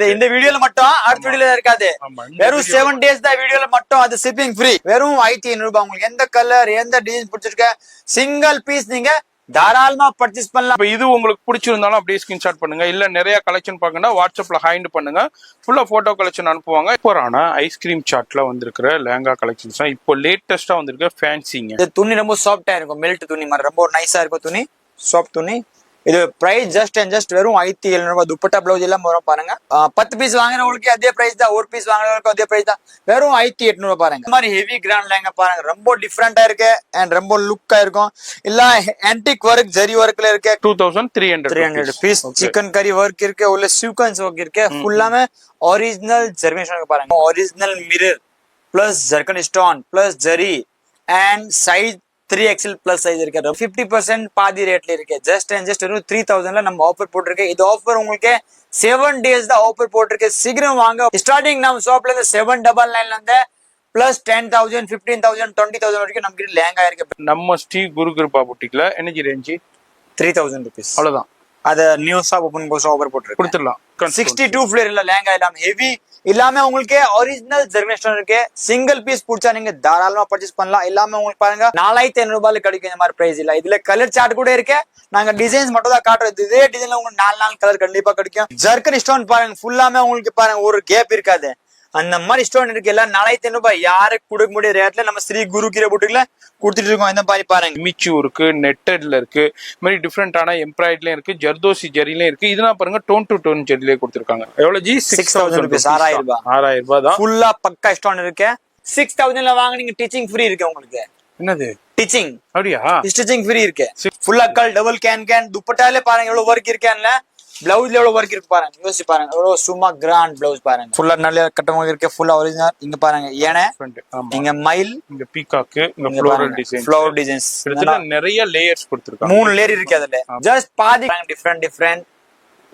இந்த வீடியோல மட்டும் அடுத்த வீடியோல இருக்காது. வெறும் 7 days தான் வீடியோல மட்டும். அது ஷிப்பிங் ஃப்ரீ. வெறும் 1500 ரூபாய். உங்களுக்கு எந்த கலர் எந்த டிசைன் பிடிச்சிருக்க சிங்கிள் பீஸ் நீங்க தாராளமா பர்ச்சேஸ் பண்ணலாம். இது உங்களுக்கு பிடிச்சிருந்தாலும் அப்படியே ஸ்கிரீன்ஷாட் பண்ணுங்க. இல்ல நிறைய கலெக்ஷன் பாக்கணும்னா வாட்ஸ்அப்ல ஹைண்ட் பண்ணுங்க. ஃபுல்லா போட்டோ கலெக்ஷன் அனுப்புவாங்க. சூப்பரான ஐஸ்கிரீம் சாட்ல வந்திருக்கிற லெஹங்கா கலெக்ஷன்ஸ் தான் இப்போ லேட்டஸ்டா வந்திருக்க ஃபேன்சிங்க. இந்த துணி ரொம்ப சாஃப்டா இருக்கும். மெல்ட் துணி மாதிரி ரொம்ப நைஸா இருக்கும் துணி. சாஃப்ட் துணி. இது பிரைஸ் ஜஸ்ட் வெறும் 1700 ரூபாய். துப்பட்டா பிளவுஸ் எல்லாம் வரும் பாருங்க. 10 பீஸ் வாங்குறவங்களுக்கு அதே பிரைஸ் தான். ஒரு பீஸ் வாங்குறவங்களுக்கு அதே பிரைஸ் தான். வெறும் 1800 ரூபாய் பாருங்க. இந்த மாதிரி ஹெவி கிராண்ட் லெஹங்கா பாருங்க. ரொம்ப டிஃபரெண்டா இருக்கு அண்ட் ரொம்ப லுக்கா இருக்கும். இல்ல ஆன்டிக் ஒர்க் ஜரி ஒர்க்ல இருக்கு. 2300 பீஸ் சிக்கன் கறி ஒர்க் இருக்கு. உள்ள சீக்வென்ஸ் ஒர்க் இருக்கு. ஃபுல்லாமே ஒரிஜினல் ஜெர்மேஷன் பாருங்க. Original mirror plus zircon stone plus zari and size 3XL plus size இருக்கு. 50% பாதி ரேட்ல இருக்கு. ஜஸ்ட் 3000ல நம்ம ஆஃபர் போட்டிருக்கேன். இது ஆஃபர் உங்களுக்கு 7 days தான் ஆஃபர் போட்டிருக்கு. சீக்கிரம் வாங்க. ஸ்டார்டிங் நம்ம ஷாப்ல இருந்து 799ல இருந்து பிளஸ் 10,000 15,000 20,000 வரைக்கும் நம்ம கிட்ட லெஹங்கா இருக்கு. நம்ம ஸ்ரீ குரு கிருபா புட்டிக்ல எனர்ஜி ரேஞ்ச் 3000 rupees அவ்வளவுதான். அத நியூ ஷாப் ஓபன் போஸ் ஆஃபர் போட்டுருக்கு. கொடுத்துடலாம். 62 ஃபிளேர் இல்ல லெஹங்கா எல்லாம் ஹெவி எல்லாமே உங்களுக்கு ஒரிஜினல் ஜெர்மேஷன் இருக்கு. சிங்கிள் பீஸ் பிடிச்சா நீங்க தாராளமா பர்ச்சேஸ் பண்ணலாம். எல்லாமே உங்களுக்கு பாருங்க 4500 ரூபாய்ல கிடைக்கும். இந்த மாதிரி பிரைஸ் இல்ல. இதுல கலர் சார்ட் கூட இருக்கு. நாங்க டிசைன்ஸ் மட்டும் தான் காட்டுறோம். இதே டிசைன்ல உங்களுக்கு 4 கலர் கண்டிப்பா கிடைக்கும். ஜர்கன் ஸ்டோன் பாருங்க. ஃபுல்லாமே உங்களுக்கு பாருங்க ஒரு கேப் இருக்காது. அந்த மாதிரி ஸ்டோன் இருக்கு. எல்லாம் 4500 ரூபாய். யாருக்கு கொடுக்க முடிய ரேட்ல நம்ம ஸ்ரீ குரு கிர புட்டிக்ல கொடுத்துட்டு இருக்கோம். இந்த மாதிரி பாருங்க. மிச்சு இருக்கு, நெட்டட்ல இருக்கு, இந்த மாதிரி டிஃபரெண்டான எம்ப்ராய்டரிலயும் இருக்கு, ஜர்தோசி ஜரிலயும் இருக்கு. இதெல்லாம் பாருங்க டோன் டு டோன் ஜரிலே கொடுத்திருக்காங்க. எவ்வளவு ஜி? 6000 rupees. 6000 ரூபாய் தான். ஃபுல்லா பக்கா ஸ்டோன் இருக்கு. 6000ல வாங்குனீங்க டீச்சிங் ஃப்ரீ இருக்கு உங்களுக்கு. என்னது டீச்சிங்? அப்படியா? ஸ்டிச்சிங் ஃப்ரீ இருக்கு. ஃபுல்லா கல் டபுள் கேன் துப்பட்டாலே பாருங்க எவ்வளவு ஒர்க் இருக்கேன்ல. பிளவுஸ்ல எவ்வளவு ஒர்க் இருக்கு பாருங்க. யோசி பாருங்க. எவ்வளவு சும்மா கிராண்ட் பிளவுஸ் பாருங்க. ஃபுல்லா நல்ல கட்டமாக இருக்கு. ஃபுல்லா ஒரிஜினல். இங்க பாருங்க ஏனே இங்க மயில், இங்க பீகாக், இங்க ஃப்ளோரல் டிசைன். ஃப்ளவர் டிசைன்ஸ் நிறைய லேயர்ஸ் கொடுத்திருக்காங்க. 3 லேயர் இருக்கு அதுல. ஜஸ்ட் பாதி டிஃபரெண்ட்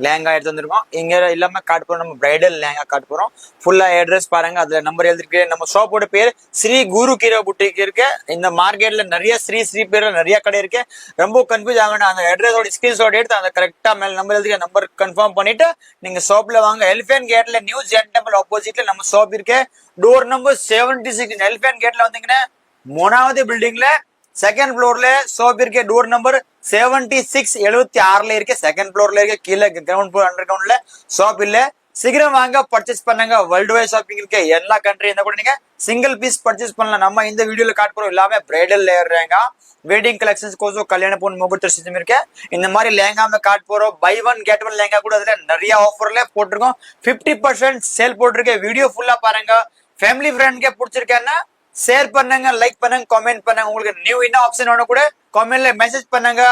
லெஹங்கா எடுத்து வந்திருக்கோம். இங்க எல்லாமே காட்ட போறோம். நம்ம பிரைடல் லெஹங்கா காட்ட போறோம். ஃபுல்லா அட்ரஸ் பாருங்க. அதுல நம்பர் எழுதிருக்கு. நம்ம ஷாப்போட பேர் ஸ்ரீ குரு கிர புட்டிக் இருக்கு. இந்த மார்க்கெட்ல நிறைய ஸ்ரீ பேர்ல நிறைய கடை இருக்கு. ரொம்ப கன்ஃபியூஸ் ஆகணும். அந்த அட்ரஸோட ஸ்கிரீன்ஷாட் எடுத்து அந்த கரெக்டா மேல நம்பர் எழுதிக்க நம்பர் கன்ஃபார்ம் பண்ணிட்டு நீங்க ஷாப்ல வாங்க. எலிஃபென்ட் கேட்ல நியூ ஜென் டெம்பிள் ஆப்போசிட்ல நம்ம ஷாப் இருக்கு. Door number 76. எலிஃபென்ட் கேட்ல வந்தீங்கன்னா 3வது பில்டிங்ல செகண்ட் ஃப்ளோர்ல ஷாப் இருக்கு. டோர் நம்பர் 76 76ல இருக்கு. செகண்ட் ஃப்ளோர்ல இருக்கு. கீழே கிரவுண்ட் ஃப்ளோர் அண்டர் கிரவுண்ட்ல ஷாப் இல்ல. சீக்கிரம் வாங்க பர்ச்சேஸ் பண்ணுங்க. வேர்ல்டு வைட் ஷாப்பிங் இருக்கு. எல்லா கண்ட்ரி இருந்தா கூட நீங்க சிங்கிள் பீஸ் பர்ச்சேஸ் பண்ணலாம். நம்ம இந்த வீடியோல காட்ட போறோம் எல்லாமே bridal layer lehenga. Wedding collections கோசம் கல்யாண பொண்ணு மொபைல் சிஸ்டம் இருக்கு. இந்த மாதிரி லெஹங்கா காட்ட போறோம். Buy one get one lehenga கூட அதுல நிறைய ஆஃபர்ல போட்டிருக்கோம். 50% சேல் போட்டிருக்கு. வீடியோ ஃபுல்லா பாருங்க. ஃபேமிலி ஃப்ரெண்ட்க்கு பிடிச்சிருக்கேன்னா ஷேர் பண்ணுங்க, லைக் பண்ணுங்க, கமெண்ட் பண்ணுங்க. உங்களுக்கு நியூ என்ன ஆப்ஷன் வேணும் கூட கமெண்ட்ல மெசேஜ் பண்ணுங்க.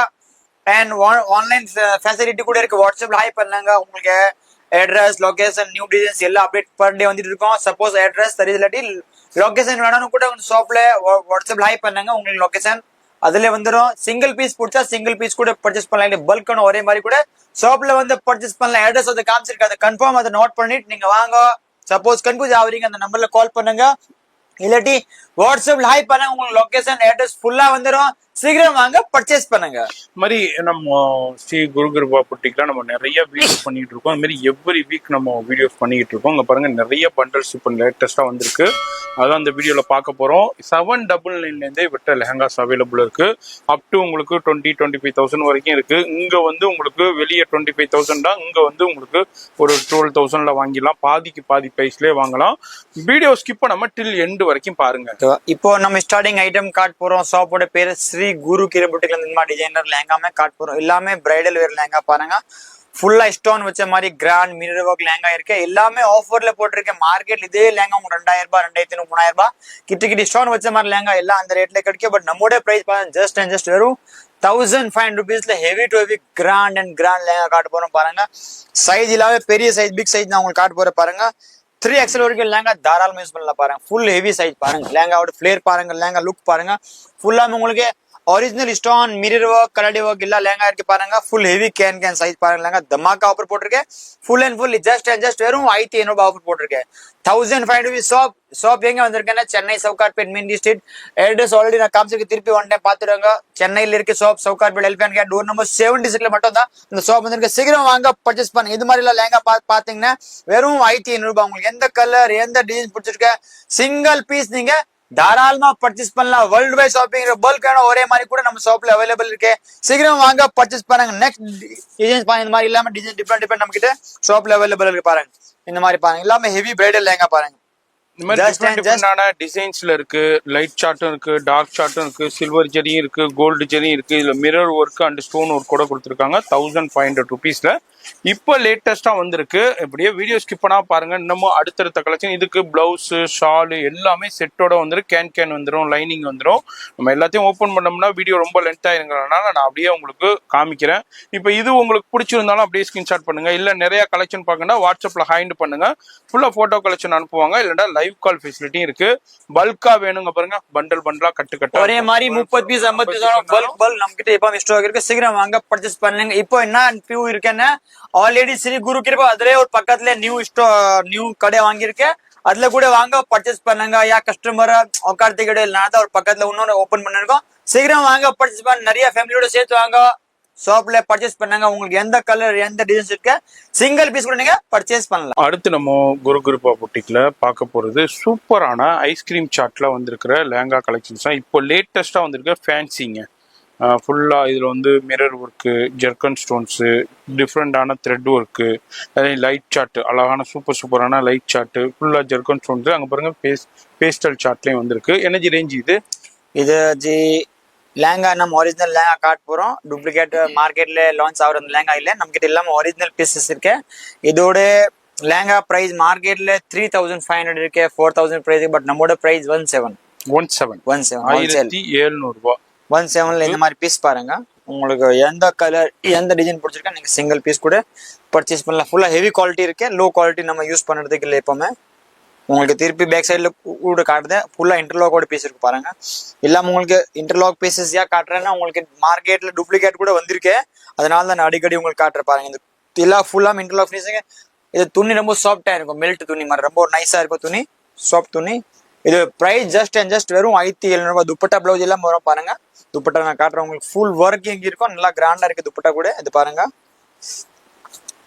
அண்ட் ஆன்லைன் ஃபெசிலிட்டி கூட இருக்கு. வாட்ஸ்அப்ல ஹாய் பண்ணுங்க. உங்களுக்கு அட்ரஸ், லொகேஷன், நியூ டிசைன்ஸ் எல்லாம் அப்டேட் பர் டே வந்துட்டு இருக்கோம். சப்போஸ் அட்ரஸ் தெரியல இல்லாட்டி லொகேஷன் வேணும்னு கூட ஷாப்ல வாட்ஸ்அப்ல ஹாய் பண்ணுங்க. உங்களுக்கு லொகேஷன் அதுல வந்துடும். சிங்கிள் பீஸ் பிடிச்சா சிங்கிள் பீஸ் கூட பர்ச்சேஸ் பண்ணலாம். பல்கான ஒரே மாதிரி கூட ஷாப்ல வந்து பர்ச்சேஸ் பண்ணலாம். அட்ரஸ் வந்து காமிச்சிருக்கு. அதை கன்ஃபார்ம் அதை நோட் பண்ணிட்டு நீங்க வாங்க. சப்போஸ் கன்ஃபியூஸ் ஆகுறீங்க அந்த நம்பர்ல கால் பண்ணுங்க. இல்லாட்டி வாட்ஸ்அப்ல ஹாய் பண்ணுங்க. உங்களுக்கு லொகேஷன் அட்ரஸ் ஃபுல்லா வந்துடும். சீக்கிரம் வாங்க பர்ச்சேஸ் பண்ணுங்க. மாதிரி நம்ம ஸ்ரீ குரு கிருபா புட்டிக்ல நம்ம நிறைய வீடியோஸ் பண்ணிட்டு இருக்கோம். அது மாதிரி எவ்ரி வீக் நம்ம வீடியோஸ் பண்ணிட்டு இருக்கோம். இங்க பாருங்க நிறைய பண்டல்ஸ் இப்போ லேட்டஸ்டா வந்திருக்கு. அதான் அந்த வீடியோல பார்க்க போறோம். 799ல இருந்தே விட்ட லெஹங்காஸ் அவைலபிள் இருக்கு. அப் டு உங்களுக்கு 20-25,000 வரைக்கும் இருக்கு. இங்க வந்து உங்களுக்கு வெளியே 25,000 தான். இங்க வந்து உங்களுக்கு ஒரு 12,000ல வாங்கிடலாம். பாதிக்கு பாதி பிரைஸ்லயே வாங்கலாம். வீடியோ ஸ்கிப் பண்ணாம டில் எண்ட் வரைக்கும் பாருங்க. இப்போ நம்ம ஸ்டார்டிங் ஐட்டம் காட்ட போறோம். ஷாப்போட பேரு ஸ்ரீ குரு கிர புட்டிக்ல இந்த மாதிரி டிசைனர் லெஹங்கா காட்ட போறோம். எல்லாமே பிரைடல் வேர் லெஹங்கா பாருங்க. ஃபுல்லா ஸ்டோன் வச்ச மாதிரி கிராண்ட் மிரர் ஒர்க் லெஹங்கா இருக்கு. எல்லாமே ஆஃபர்ல போட்டிருக்கேன். மார்க்கெட் இதே லெஹங்கா உங்களுக்கு 2000 ரூபாய் 2500 3000 ரூபாய் கிட்ட ஸ்டோன் வச்ச மாதிரி லெஹங்கா எல்லாம் அந்த ரேட்ல கிடைக்கும். பட் நம்மோட பிரைஸ் பாருங்க ஜஸ்ட் வெறும் 1500 rupeesல heavy to heavy grand lehenga காட்ட போறோம் பாருங்க. சைஸ் இல்லாம பெரிய சைஸ் பிக் சைஸ் நான் உங்களுக்கு காட்ட போறேன் பாருங்க. 3XL வரைக்கும் லெஹங்கா தாராளமா யூஸ் பண்ணலாம் பாருங்க. ஃபுல் ஹெவி சைஸ் பாருங்க. லெஹங்காவோட ஃபிளேர் பாருங்க. லெஹங்கா லுக் பாருங்க. ஃபுல்லாமே உங்களுக்கு ஒரிஜினல் ஸ்டோன் மிரர் ஒர்க் கலடி ஒர்க் இல்ல லேங்கா இருக்கு பாருங்க. ஃபுல் ஹெவி கேன் சைஸ் பாருங்க. தமாக்கா ஆஃபர் போட்டிருக்கேன். ஃபுல் அண்ட் ஃபுல் ஜஸ்ட் வெறும் 1500 ஆஃபர் போட்டிருக்கேன். 1500 rupees ஷாப் எங்க வந்திருக்கேன்னா Chennai Sowcarpet main street. Address already நான் காமிச்சிருக்கு, திருப்பி ஒன் டைம் பாத்துருங்க. சென்னையில இருக்க ஷாப் சவுகார்பேட் எல்பிஎன் கேட் டோர் நம்பர் 76 மட்டும் தான் இந்த ஷாப் வந்திருக்கு. சீக்கிரம் வாங்க பர்ச்சேஸ் பண்ணுங்க. இது மாதிரி எல்லாம் லேங்கா பாத்தீங்கன்னா வெறும் 1500 ரூபாய். உங்களுக்கு எந்த கலர் எந்த டிசைன் பிடிச்சிருக்க சிங்கிள் பீஸ் நீங்க தாராளமா பர்ச்சேஸ் பண்ணலாம். வேர்ல்டு வைட் ஷாப்பிங் பல்க் ஒரே மாதிரி கூட நம்ம ஷாப்ல அவைலபிள் இருக்கு. சீக்கிரம் வாங்க பர்ச்சேஸ் பண்ணுங்க. நெக்ஸ்ட் டிசைன்ஸ் பாருங்க. இந்த மாதிரி இல்லாம டிசைன் டிஃபரெண்ட் நம்ம கிட்ட ஷாப்ல அவைலபிள் இருக்கு பாருங்க. இந்த மாதிரி பாருங்க எல்லாமே ஹெவி பிரைடல் லேங்கா பாருங்க. இந்த மாதிரி டிஃபரெண்டான டிசைன்ஸ்ல இருக்கு. லைட் சார்ட்டும் இருக்கு, டார்க் சார்ட்டும் இருக்கு, சில்வர் ஜெரியும் இருக்கு, கோல்டு ஜெரியும் இருக்கு. இதுல mirror work and stone work கூட கொடுத்துருக்காங்க 1500 rupeesல. இப்போ லேட்டஸ்டா வந்திருக்கு. இப்படியே வீடியோ ஸ்கிப் பண்ணா பாருங்க. இன்னமும் அடுத்தடுத்த கலெக்ஷன் இதுக்கு பிளவுஸ் ஷாலு எல்லாமே செட்டோட வந்துடும். கேன் வந்துடும், லைனிங் வந்துடும். நம்ம எல்லாத்தையும் ஓப்பன் பண்ணோம்னா வீடியோ ரொம்ப லென்த் ஆயிருங்கிறதுனால நான் அப்படியே உங்களுக்கு காமிக்கிறேன். இப்போ இது உங்களுக்கு பிடிச்சிருந்தாலும் அப்படியே ஸ்கிரீன்ஷாட் பண்ணுங்க. இல்ல நிறைய கலெக்ஷன் பார்க்கணும்னா வாட்ஸ்அப்ல ஹைண்ட் பண்ணுங்க. ஃபுல்லா போட்டோ கலெக்ஷன் அனுப்புவாங்க. இல்லைன்னா லைவ் கால் ஃபெசிலிட்டி இருக்கு. பல்கா வேணுங்க பாருங்க, பண்டலா கட்டு ஒரே மாதிரி 30 பீஸ் 50 பீஸ் பல்க் நம்ம கிட்ட எப்ப ஸ்டாக் இருக்கு. சீக்கிரம் வாங்க பர்ச்சேஸ் பண்ணுங்க. இப்போ என்ன வியூ இருக்குன்னா ஆல்ரெடி ஸ்ரீ குரு கிருபா அதுல ஒரு பக்கத்துல நியூ கடை வாங்கியிருக்கேன். அதுல கூட வாங்க பர்ச்சேஸ் பண்ணுங்க. யா கஸ்டமர் உட்கார்த்தி கடை இல்லைனா ஒரு பக்கத்துல இன்னொன்னு ஓபன் பண்ணிருக்கோம். சீக்கிரம் வாங்க பர்ச்சேஸ் பண்ண. நிறைய ஃபேமிலியோட சேர்த்து வாங்க ஷாப்ல பர்ச்சேஸ் பண்ணுங்க. உங்களுக்கு எந்த கலர் எந்த டிசைன்ஸ் இருக்கு சிங்கிள் பீஸ் கூட நீங்க பர்ச்சேஸ் பண்ணலாம். அடுத்து நம்ம குரு கிருபா புட்டிக்ல பார்க்க போறது சூப்பரான ஐஸ்கிரீம் சாட்ல வந்திருக்கிற லேங்கா கலெக்ஷன்ஸ் தான். இப்போ லேட்டஸ்டா வந்திருக்க ஃபேன்சிங்க. ஃபுல்லா இதுல வந்து மிரர் ஒர்க்கு, ஜெர்கன் ஸ்டோன்ஸு, டிஃப்ரெண்டான த்ரெட் ஒர்க்கு, லைட் சார்ட், அழகான சூப்பரான லைட் சார்ட், ஃபுல்லா ஜெர்கன் ஸ்டோன்ஸ். அங்க பாருங்க பேஸ்டல் சார்ட்லயும் வந்திருக்கு. எனர்ஜி ரேஞ்ச் இது ஜி லேங்கா நம்ம ஒரிஜினல் லேங்கா காட்ட போறோம். டூப்ளிகேட் மார்க்கெட்ல லான்ச் ஆகுற லேங்கா இல்ல, நம்ம கிட்ட எல்லாமே ஒரிஜினல் பீசஸ் இருக்கு. இதோட லேங்கா பிரைஸ் மார்க்கெட்ல 3500 இருக்கு, 4000 பிரைஸ். பட் நம்மோட பிரைஸ் 1700 ரூபாய். 17ல இந்த மாதிரி பீஸ் பாருங்க. உங்களுக்கு எந்த கலர் எந்த டிசைன் பிடிச்சிருக்கா நீங்க சிங்கிள் பீஸ் கூட பர்ச்சேஸ் பண்ணலாம். ஃபுல்லா ஹெவி குவாலிட்டி இருக்கு. லோ குவாலிட்டி நம்ம யூஸ் பண்றதுக்கு இல்லை எப்பவுமே. உங்களுக்கு திருப்பி பேக் சைட்ல கூட காட்டுது. ஃபுல்லா இன்டர்லாக்கோட பீஸ் இருக்கு பாருங்க. இல்லாம உங்களுக்கு இன்டர்லாக் பீசஸ் காட்டுறேன்னா உங்களுக்கு மார்க்கெட்ல டூப்ளிகேட் கூட வந்திருக்கு. அதனால தான் நான் அடிக்கடி உங்களுக்கு காட்டுற பாருங்க. இந்த எல்லாம் ஃபுல்லா இன்டர்லாக் பீஸுங்க. இது துணி ரொம்ப சாஃப்டா இருக்கும், மெல்ட் துணி மாதிரி ரொம்ப நைஸா இருக்கும் துணி, சாஃப்ட் துணி. இது பிரைஸ் ஜஸ்ட் வெறும் 1700 ரூபாய். துப்பட்டா பிளவுஸ் எல்லாம் வரும் பாருங்க. துப்பட்டா நான் காட்டுறேன் உங்களுக்கு. ஃபுல் ஒர்க் எங்க இருக்கும், நல்லா கிராண்டா இருக்கு துப்பட்டா கூட. இது பாருங்க.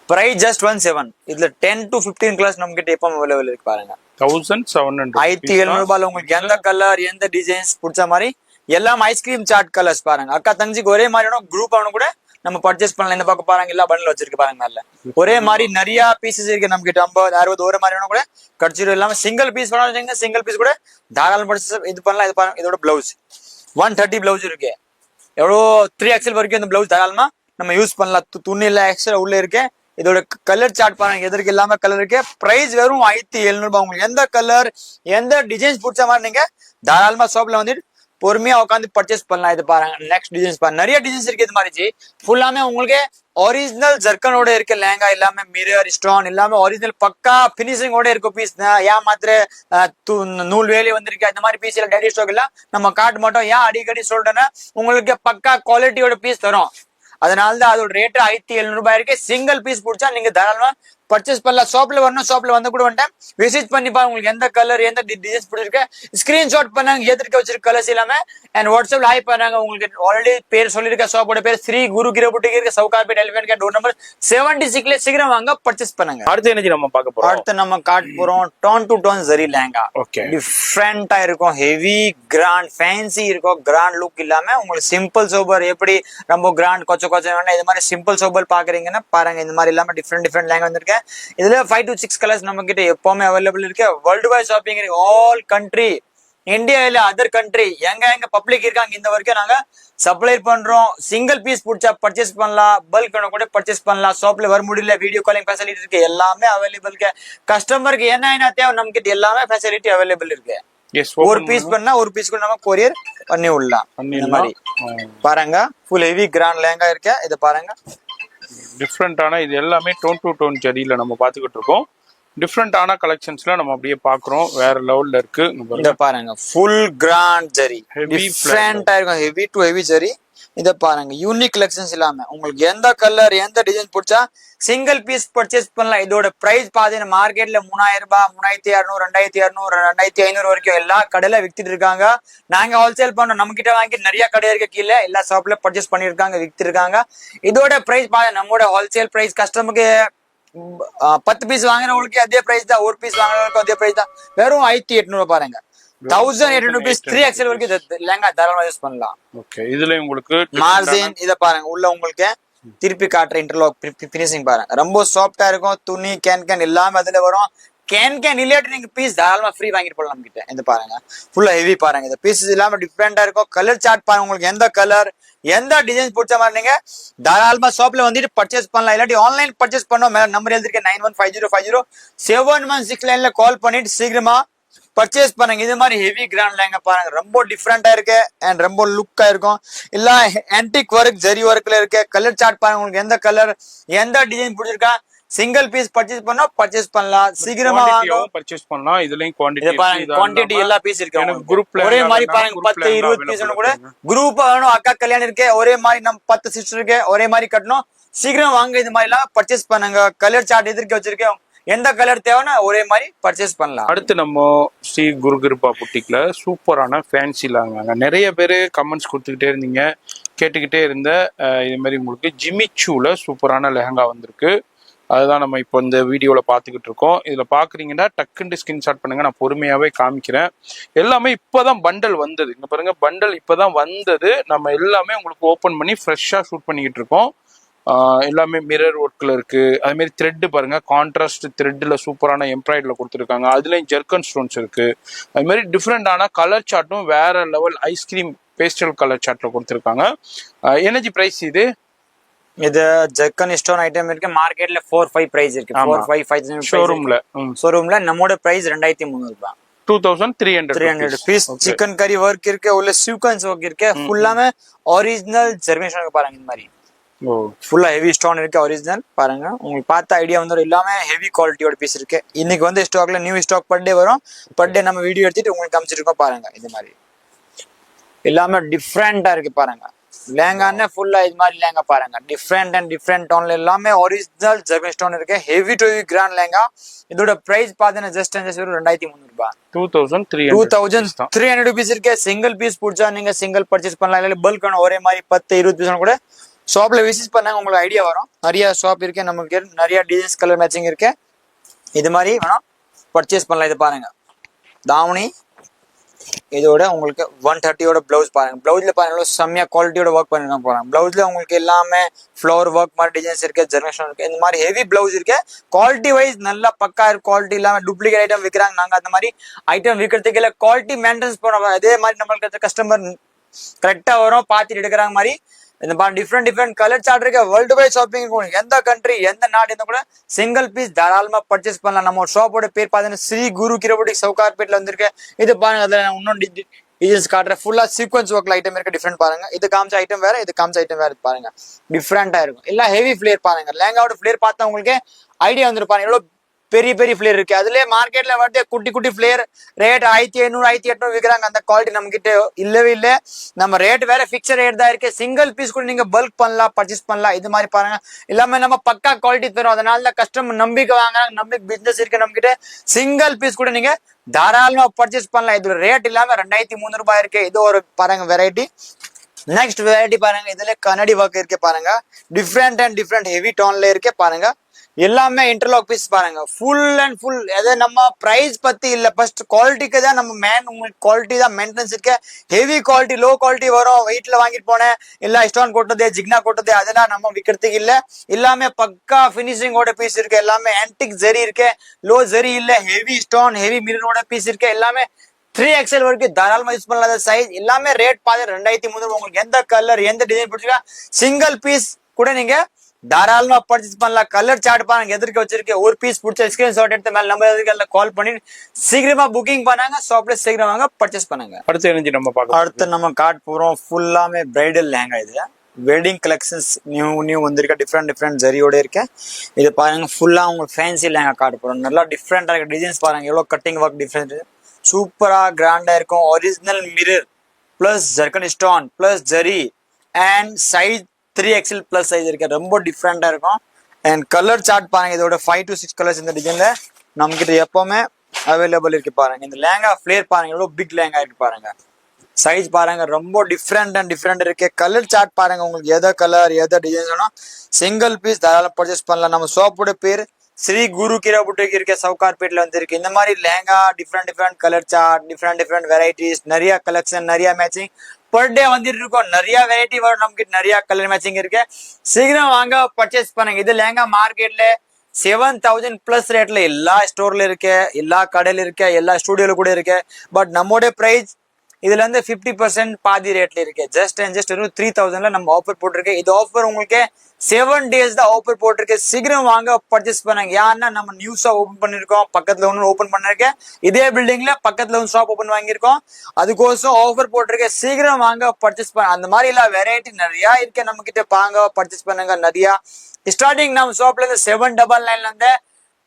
Price just 17. இதுல 10 to 15 கிளாஸ் நம்ம கிட்ட எப்போ அவைலபிள் இருக்கு பாருங்க. 1700 1700 ரூபாய்ல உங்களுக்கு எந்த கலர் எந்த டிசைன்ஸ் பிடிச்ச மாதிரி எல்லாம் ஐஸ்கிரீம் சார்ட் கலர்ஸ் பாருங்க. அக்கா தங்கச்சிக்கு ஒரே மாதிரி குரூப் ஆனும் கூட நம்ம பர்ச்சேஸ் பண்ணலாம். இந்த பக்கம் பாருங்க எல்லா பண்டில் வச்சிருக்கு பாருங்க. நல்ல ஒரே மாதிரி நிறைய பீசஸ் இருக்கு நம்ம கிட்ட. 50 60 ஒரே மாதிரி கூட கடிச்சிடும். இல்லாம சிங்கிள் பீஸ் பண்ணாலும் சிங்கிள் பீஸ் கூட தாராளம் பர்ச்சேஸ் இது பண்ணலாம். இது பாருங்க. இதோட பிளவுஸ் 130 பிளவுஸ் இருக்கு. எவ்வளோ 3XL வரைக்கும் இந்த பிளவுஸ் தாராளமா நம்ம யூஸ் பண்ணலாம். துணி இல்ல எக்ஸ்ட்ரா உள்ள இருக்கு. இதோட கலர் சார்ட் பாருங்க. எதற்கு இல்லாம கலர் இருக்கு. பிரைஸ் வெறும் 1700 ரூபாய். உங்களுக்கு எந்த கலர் எந்த டிசைன்ஸ் பிடிச்ச மாதிரி நீங்க தாராளமா ஷாப்ல வந்துட்டு பொறுமையா உட்காந்து பர்ச்சேஸ் பண்ணலாம். இது பாருங்க. நெக்ஸ்ட் டிசைன்ஸ் பாருங்க. நிறைய டிசைன்ஸ் இருக்கு. இது மாதிரி ஃபுல்லாமே உங்களுக்கு ஒரிஜினல் ஜர்க்கனோட இருக்க லேங்கா எல்லாமே மிரர் ஸ்டோன் எல்லாமே ஒரிஜினல் பக்கா பினிஷிங்கோட இருக்கும் பீஸ். ஏன் மாத்திர நூல் வேலி வந்திருக்கு அந்த மாதிரி பீஸ் எல்லாம் டெடி ஸ்டாக் எல்லாம் நம்ம காட்ட மாட்டோம். ஏன் அடிக்கடி சொல்றேன்னா உங்களுக்கு பக்கா குவாலிட்டியோட பீஸ் தரும். அதனாலதான் அதோட ரேட் 1700 ரூபாய் இருக்கு. சிங்கிள் பீஸ் பிடிச்சா நீங்க தாராளமா பர்ச்சேஸ் பண்ணலாம். ஷாப்ல வரணும், ஷாப்ல வந்து கூட வந்துட்டேன் விசிட் பண்ணி பாருங்க. உங்களுக்கு எந்த கலர் எந்த டிசைன்ஸ் பிடிச்சிருக்கு ஸ்கிரீன்ஷாட் பண்ணாங்க. எதிர்க்க வச்சிருக்க கலர்ஸ் எல்லாமே அண்ட் வாட்ஸ்அப்ல ஹாய் பண்ணாங்க. உங்களுக்கு ஆல்ரெடி பேர் சொல்லிருக்க. ஷாப்போட பேர் ஸ்ரீ குரு கிருபா புட்டிக் இருக்கு. Sowcarpet elephant gate door number 76ல சீக்கிரம் வாங்க பர்ச்சேஸ் பண்ணுங்க. அடுத்து என்ன நம்ம பார்க்க போறோம்? அடுத்து நம்ம காட்ட போறோம் tone to tone zari lehenga. டிஃப்ரெண்டா இருக்கும், ஹெவி கிராண்ட் ஃபேன்சி இருக்கும். கிராண்ட் லுக் இல்லாம உங்களுக்கு சிம்பிள் சோபர் எப்படி ரொம்ப கிராண்ட் கொச்ச வேண்டாம். இது மாதிரி சிம்பிள் சோபர் பாக்குறீங்கன்னா பாருங்க. இந்த மாதிரி இல்லாம டிஃப்ரெண்ட் லேங்கா வந்திருக்கேன். இதுல 5 to 6 கலர்ஸ் நம்ம கிட்ட எப்பவுமே அவைலபிள் இருக்கு. வேர்ல்டு வைட் ஷாப்பிங் இருக்கு. ஆல் கண்ட்ரி, இந்தியா இல்ல அதர் கண்ட்ரி எங்க பப்ளிக் இருக்காங்க இந்த வரைக்கும் நாங்க சப்ளை பண்றோம். சிங்கிள் பீஸ் பிடிச்சா பர்ச்சேஸ் பண்ணலாம். பல்க் கூட பர்ச்சேஸ் பண்ணலாம். ஷாப்ல வர முடியல, வீடியோ காலிங் ஃபெசிலிட்டி இருக்கு. எல்லாமே அவைலபிள் இருக்கு. கஸ்டமருக்கு என்ன தேவை நம்ம கிட்ட எல்லாமே ஃபெசிலிட்டி அவைலபிள் இருக்கு. ஒரு பீஸ் பண்ணா ஒரு பீஸ் கூட நம்ம கொரியர் பண்ணி விடலாம். இந்த மாதிரி பாருங்க. ஃபுல் ஹெவி கிராண்ட் லேங்கா இருக்கு. இது பாருங்க. டிஃப்ரெண்டான இது எல்லாமே டோன் டு டோன் ஜரியில நம்ம பார்த்துக்கிட்டு இருக்கோம். டிஃப்ரெண்டான கலெக்ஷன்ஸ்ல நம்ம அப்படியே பாக்குறோம். வேற லெவல்ல இருக்கு. இங்க இத பாருங்க. பாருங்க ஃபுல் கிராண்ட் ஜரி, Heavy டிஃப்ரெண்டா இருக்கும். Heavy to heavy zari. இத பாருங்க யூனிக் கலெக்ஷன்ஸ் இல்லாம உங்களுக்கு எந்த கலர் எந்த டிசைன் பிடிச்சா சிங்கிள் பீஸ் பர்ச்சேஸ் பண்ணலாம். இதோட பிரைஸ் பாத்தீங்கன்னா மார்க்கெட்ல 3000 ரூபாய், 3200, 2200, 2500 வரைக்கும் எல்லா கடையில வித்துட்டு இருக்காங்க. நாங்க ஹோல்சேல் பண்றோம். நம்ம கிட்ட வாங்கி நிறைய கடை இருக்க கீழே எல்லா ஷாப்ல பர்ச்சேஸ் பண்ணிருக்காங்க, வித்து இருக்காங்க. இதோட பிரைஸ் பாத்தீங்கன்னா நம்மளோட ஹோல்சேல் பிரைஸ் கஸ்டமருக்கு 10 பீஸ் வாங்குறவங்களுக்கு அதே பிரைஸ் தான், ஒரு பீஸ் வாங்குறவங்களுக்கு அதே பிரைஸ் தான். வெறும் 1800 பாருங்க. 1800 rupees 3XL வரைக்கும் லெங்கா தாராளமா யூஸ் பண்ணலாம். ஓகே, இதுல உங்களுக்கு மார்ஜின் இத பாருங்க. உள்ள உங்களுக்கு திருப்பி காட்டுற இன்டர்லாக் பினிஷிங் பாருங்க. ரொம்ப சாஃப்டா இருக்கும். துணி கேன் எல்லாமே அதுல வரும். கேன் இல்லாட்டி நீங்க பீஸ் தாராளமா ஃப்ரீ வாங்கிட்டு போடலாம் நம்ம கிட்ட. இந்த பாருங்க ஃபுல்லா ஹெவி பாருங்க. இந்த பீசஸ் இல்லாம டிஃப்ரெண்டா இருக்கும். கலர் சார்ட் பாருங்க. உங்களுக்கு எந்த கலர் எந்த டிசைன் பிடிச்ச மாதிரி நீங்க தாராளமா ஷாப்ல வந்துட்டு பர்ச்சேஸ் பண்ணலாம். இல்லாட்டி ஆன்லைன் பர்ச்சேஸ் பண்ணோம். மேல நம்பர் எழுதிருக்கேன் 9150507169 கால் பண்ணிட்டு சீக்கிரமா பர்ச்சேஸ் பண்ணுங்க. இது மாதிரி ஹெவி கிராண்ட் லேங்க பாருங்க. ரொம்ப டிஃப்ரெண்டா இருக்கு அண்ட் ரொம்ப லுக்கா இருக்கும். இல்ல ஆன்டிக் ஒர்க் ஜரி ஒர்க்ல இருக்கு. கலர் சார்ட் பாருங்க. உங்களுக்கு எந்த கலர் எந்த டிசைன் பிடிச்சிருக்கா சிங்கிள் பீஸ் பர்ச்சேஸ் பண்ணா பர்ச்சேஸ் பண்ணலாம். சீக்கிரமா வாங்க பர்ச்சேஸ் பண்ணலாம். இதுலயும் குவாண்டிட்டி பாருங்க. குவாண்டிட்டி எல்லா பீஸ் இருக்கு. எனக்கு குரூப்ல ஒரே மாதிரி பாருங்க 10 20 பீஸ் கூட குரூப் வேணும். அக்கா கல்யாணம் இருக்கு ஒரே மாதிரி, நம்ம 10 சிஸ்டர் இருக்கு ஒரே மாதிரி கட்டணும். சீக்கிரம் வாங்க. இது மாதிரி எல்லாம் பர்ச்சேஸ் பண்ணுங்க. கலர் சார்ட் எதிர்க்க வச்சிருக்கேன். எந்த கலர் தேவைன்னா ஒரே மாதிரி பர்ச்சேஸ் பண்ணலாம். அடுத்து நம்ம ஸ்ரீ குரு கிருபா புட்டிக்ல சூப்பரான ஃபேன்சி லாங்க நிறைய பேர் கமெண்ட்ஸ் கொடுத்துக்கிட்டே இருந்தீங்க, கேட்டுக்கிட்டே இருந்த. இது மாதிரி உங்களுக்கு ஜிமிச்சூல சூப்பரான லெஹங்கா வந்திருக்கு. அதுதான் நம்ம இப்போ இந்த வீடியோவில் பார்த்துக்கிட்டு இருக்கோம். இதில் பார்க்குறீங்கன்னா டக்குன்னு ஸ்கிரீன்ஷாட் பண்ணுங்க, நான் பொறுமையாகவே காமிக்கிறேன். எல்லாமே இப்போதான் பண்டல் வந்தது. இங்கே பாருங்க, பண்டல் இப்போதான் வந்தது. நம்ம எல்லாமே உங்களுக்கு ஓப்பன் பண்ணி ஃப்ரெஷ்ஷாக ஷூட் பண்ணிக்கிட்டு இருக்கோம். எல்லாமே மிரர் ஒர்க்கில் இருக்குது. அதுமாரி த்ரெட்டு பாருங்கள், கான்ட்ராஸ்ட் த்ரெட்டில் சூப்பரான எம்ப்ராய்டில் கொடுத்துருக்காங்க. அதுலேயும் ஜெர்கன் ஸ்டோன்ஸ் இருக்குது. அதுமாரி டிஃப்ரெண்டான கலர் சார்ட்டும் வேற லெவல் ஐஸ்கிரீம் பேஸ்டல் கலர் சார்ட்டில் கொடுத்துருக்காங்க. எனர்ஜி ப்ரைஸ் இது ஜெர்கன் ஸ்டோன் ஐட்டம் இருக்கு. மார்க்கெட்ல 4-5 பிரைஸ் இருக்கு. 4-5 ஷோரூம்ல நம்மோட பிரைஸ் 2300 ரூபாய். 2300 பீஸ் சிக்கன் கறி ஒர்க் இருக்கு. உள்ள சீக்வென்ஸ் ஒர்க் இருக்கு. ஃபுல்லாமே ஒரிஜினல் ஜெர்மேஷன் பாருங்க. இந்த மாதிரி ஃபுல்லா ஹெவி ஸ்டோன் இருக்கு. ஒரிஜினல் பாருங்க. உங்களுக்கு பார்த்த ஐடியா வந்து எல்லாமே ஹெவி குவாலிட்டியோட பீஸ் இருக்கு. இன்னைக்கு வந்து ஸ்டாக்ல நியூ ஸ்டாக் பர் டே வரும். பர் டே நம்ம வீடியோ எடுத்துட்டு உங்களுக்கு காமிச்சிருக்கோம் பாருங்க. இது மாதிரி எல்லாமே டிஃப்ரெண்டா இருக்கு பாருங்க. லேங்கானே ஃபுல்லா இது மாதிரி லேங்கா பாருங்க. டிஃப்ரெண்ட் டோன்ல எல்லாமே ஒரிஜினல் ஜெர்மன் ஸ்டோன் இருக்கு. Heavy to heavy grand lehenga. இதோட பிரைஸ் பாத்தீங்கன்னா ஜஸ்ட் 2300 ரூபாய். 2300 பீஸ் இருக்கு. சிங்கிள் பீஸ் பிடிச்சா நீங்க சிங்கிள் பர்ச்சேஸ் பண்ணலாம். இல்ல பல்க் ஒரே மாதிரி 10-20 பீஸ் கூட ஷாப்ல விசிட் பண்ணாங்க உங்களுக்கு ஐடியா வரும். நிறைய ஷாப் இருக்கு. நமக்கு நிறைய டிசைன்ஸ் கலர் மேட்சிங் இருக்கு. இது மாதிரி வேணும் பர்ச்சேஸ் பண்ணலாம். இது பாருங்க தாவணி. இதோட உங்களுக்கு 130 பிளவுஸ் பாருங்க. பிளவுஸ்ல பாருங்க செம்மையா குவாலிட்டியோட ஒர்க் பண்ணிருக்காங்க பாருங்க. பிளவுஸ்ல உங்களுக்கு எல்லாமே ஃப்ளவர் ஒர்க் மாதிரி டிசைன்ஸ் இருக்கு. ஜெர்மேஷன் இருக்கு. இந்த மாதிரி ஹெவி பிளவுஸ் இருக்கு. குவாலிட்டி வைஸ் நல்லா பக்கா இருக்கு. குவாலிட்டி இல்லாம டூப்ளிகேட் ஐட்டம் விற்கிறாங்க. நாங்க அந்த மாதிரி ஐட்டம் விற்கிறதுக்கு இல்ல குவாலிட்டி மெயின்டெனன்ஸ் பண்ணோம். அதே மாதிரி நம்மளுக்கு கஸ்டமர் கரெக்டா வரும் பார்த்துட்டு எடுக்கிறாங்க மாதிரி. இந்த மாதிரி டிஃப்ரெண்ட் கலர் சார்ட் இருக்கு. வேர்ல்டு வைட் ஷாப்பிங் எந்த கண்ட்ரி எந்த நாடு இருந்தா கூட சிங்கிள் பீஸ் தாராளமா பர்ச்சேஸ் பண்ணலாம். நம்ம ஷாப்போட பேர் பார்த்தீங்கன்னா ஸ்ரீ குரு கிரபுட்டிக் சவுகார்பேட்ல வந்திருக்கு. இது பாருங்க. அதுல இன்னும் டிசைன்ஸ் காட்டுறேன். ஃபுல்லா சீக்வன்ஸ் ஒர்க்ல ஐட்டம் இருக்கு. டிஃப்ரெண்ட் பாருங்க. இது காமிச்ச ஐட்டம் வேற, இது காமிச்ச ஐட்டம் வேற பாருங்க. டிஃப்ரெண்டா இருக்கும். இல்ல ஹெவி ஃபிளேர் பாருங்க. லேங்காவோட ஃபிளேர் பார்த்தா உங்களுக்கு ஐடியா வந்துருப்பாங்க. எவ்வளவு பெரிய ஃபிளேர் இருக்கு. அதுல மார்க்கெட்ல வந்து குட்டி ஃபிளேர் ரேட் 1500 1800 விற்கிறாங்க. அந்த குவாலிட்டி நம்ம கிட்ட இல்லவே இல்ல. நம்ம ரேட் வேற பிக்சர் ரேட் தான் இருக்கு. சிங்கிள் பீஸ் கூட நீங்க பல்க் பண்ணலாம், பர்ச்சேஸ் பண்ணலாம். இது மாதிரி பாருங்க. எல்லாமே நம்ம பக்கா குவாலிட்டி தரும். அதனால தான் கஸ்டமர் நம்பிக்கை வாங்குறாங்க. நம்பிக்கை பிசினஸ் இருக்கு நம்ம கிட்ட. சிங்கிள் பீஸ் கூட நீங்க தாராளமா பர்ச்சேஸ் பண்ணலாம். இது ரேட் இல்லாம 2300 ரூபாய் இருக்கு. இது ஒரு பாருங்க வெரைட்டி. நெக்ஸ்ட் வெரைட்டி பாருங்க. இதுல கண்ணாடி ஒர்க் இருக்கு பாருங்க. டிஃப்ரெண்ட் ஹெவி டோன்ல இருக்கு பாருங்க. எல்லாமே இன்டர்லாக் பீஸ் பாருங்க. Full and full. அது நம்ம பிரைஸ் பத்தி இல்ல, ஃபர்ஸ்ட் குவாலிட்டிக்கு தான் நம்ம உங்களுக்கு குவாலிட்டி தான் மெயின்டெனன்ஸ் இருக்கு. ஹெவி குவாலிட்டி லோ குவாலிட்டி வரும். வெயிட்ல வாங்கிட்டு போனேன் இல்ல ஸ்டோன் கொட்டது ஜிக்னா கொட்டது அதெல்லாம் நம்ம விற்கிறதுக்கு இல்ல. எல்லாமே பக்கா பினிஷிங்கோட பீஸ் இருக்கு. எல்லாமே ஆன்டிக் ஜரி இருக்கு. லோ ஜரி இல்ல. ஹெவி ஸ்டோன் ஹெவி மிரரோட பீஸ் இருக்கு. எல்லாமே 3XL வரைக்கும் தாராளமா யூஸ் பண்ணலாத சைஸ். எல்லாமே ரேட் பாத்து 2300. உங்களுக்கு எந்த கலர் எந்த டிசைன் பிடிச்சிருக்கா சிங்கிள் பீஸ் கூட நீங்க தாராளமா பர்ச்சேஸ் பண்ணலாம். கலர் சார்ட் பாருங்க எதிர்க்க வச்சிருக்கேன். ஒரு பீஸ் பிடிச்ச ஸ்கிரீன்ஷாட் எடுத்து மேல நம்பர் எதுக்கு கால் பண்ணி சீக்கிரமா புக்கிங் பண்ணாங்க. ஷாப்ல சீக்கிரம் வாங்க பர்ச்சேஸ் பண்ணுங்க. அடுத்து நம்ம பார்க்கலாம். அடுத்து நம்ம கார்ட் போறோம். ஃபுல்லாமே பிரைடல் லேங்கா. இது வெட்டிங் கலெக்ஷன்ஸ் நியூ வந்திருக்க டிஃப்ரெண்ட் ஜரியோட இருக்கு. இது பாருங்க ஃபுல்லா உங்களுக்கு ஃபேன்சி லேங்கா காட்ட போறோம். நல்லா டிஃப்ரெண்டா இருக்க டிசைன்ஸ் பாருங்க, எவ்வளவு கட்டிங் ஒர்க் டிஃப்ரெண்ட், சூப்பரா கிராண்டா இருக்கும். Original mirror plus zircon stone plus zari and size 3XL plus size இருக்கு, ரொம்ப டிஃப்ரெண்டா இருக்கும். அண்ட் கலர் சார்ட் பாருங்க, இதோட 5 to 6 கலர்ஸ் இந்த டிசைன்ல நம்ம கிட்ட எப்பவுமே அவைலபிள் இருக்கு பாருங்க. இந்த லேங்கா ஃபிளேர் பாருங்க, எவ்வளவு பிக் லேங்கா இருக்கு பாருங்க. சைஸ் பாருங்க ரொம்ப டிஃப்ரெண்ட் இருக்கு. கலர் சார்ட் பாருங்க, உங்களுக்கு எதை கலர் எதை டிசைன் வேணும் சிங்கிள் பீஸ் தாராளம் பர்ச்சேஸ் பண்ணலாம். நம்ம ஷாப்போட பேர் ஸ்ரீ குரு கீரா புட்டிக் இருக்க சவுகார்பேட்ல வந்து இருக்கு. இந்த மாதிரி lehenga different colour chart different varieties, நிறைய கலெக்ஷன், நிறைய மேட்சிங் பர் டே வந்துட்டு இருக்கோம். நிறைய வெரைட்டி வரும், நமக்கு நிறைய கலர் மேட்சிங் இருக்கு. சீக்கிரம் வாங்க பர்ச்சேஸ் பண்ணுங்க. இது லேங்கா மார்க்கெட்ல 7000 பிளஸ் ரேட்ல எல்லா ஸ்டோர்ல இருக்கு, எல்லா கடையில இருக்கு, எல்லா ஸ்டுடியோல கூட இருக்கு. பட் நம்மோட பிரைஸ் இதுல இருந்து 50% பாதி ரேட்ல இருக்கு. ஜஸ்ட் 3000ல நம்ம ஆஃபர் போட்டிருக்கு. இது ஆஃபர் உங்களுக்கு 7 days தான் ஆஃபர் போட்டிருக்கு. சீக்கிரம் வாங்க பர்ச்சேஸ் பண்ணுங்க. யாருன்னா நம்ம நியூஸா ஓபன் பண்ணிருக்கோம், பக்கத்துல ஒன்று ஓபன் பண்ணிருக்கேன், இதே பில்டிங்ல பக்கத்துல ஒன்று ஷாப் ஓபன் வாங்கியிருக்கோம், அதுக்கோசம் ஆஃபர் போட்டிருக்கு. சீக்கிரம் வாங்க பர்ச்சேஸ் பண்ண. அந்த மாதிரி எல்லாம் வெரைட்டி நிறைய இருக்கு நம்ம கிட்ட, வாங்க பர்ச்சேஸ் பண்ணுங்க. நிறைய ஸ்டார்டிங் நம்ம ஷாப்ல இருந்து 799ல இருந்து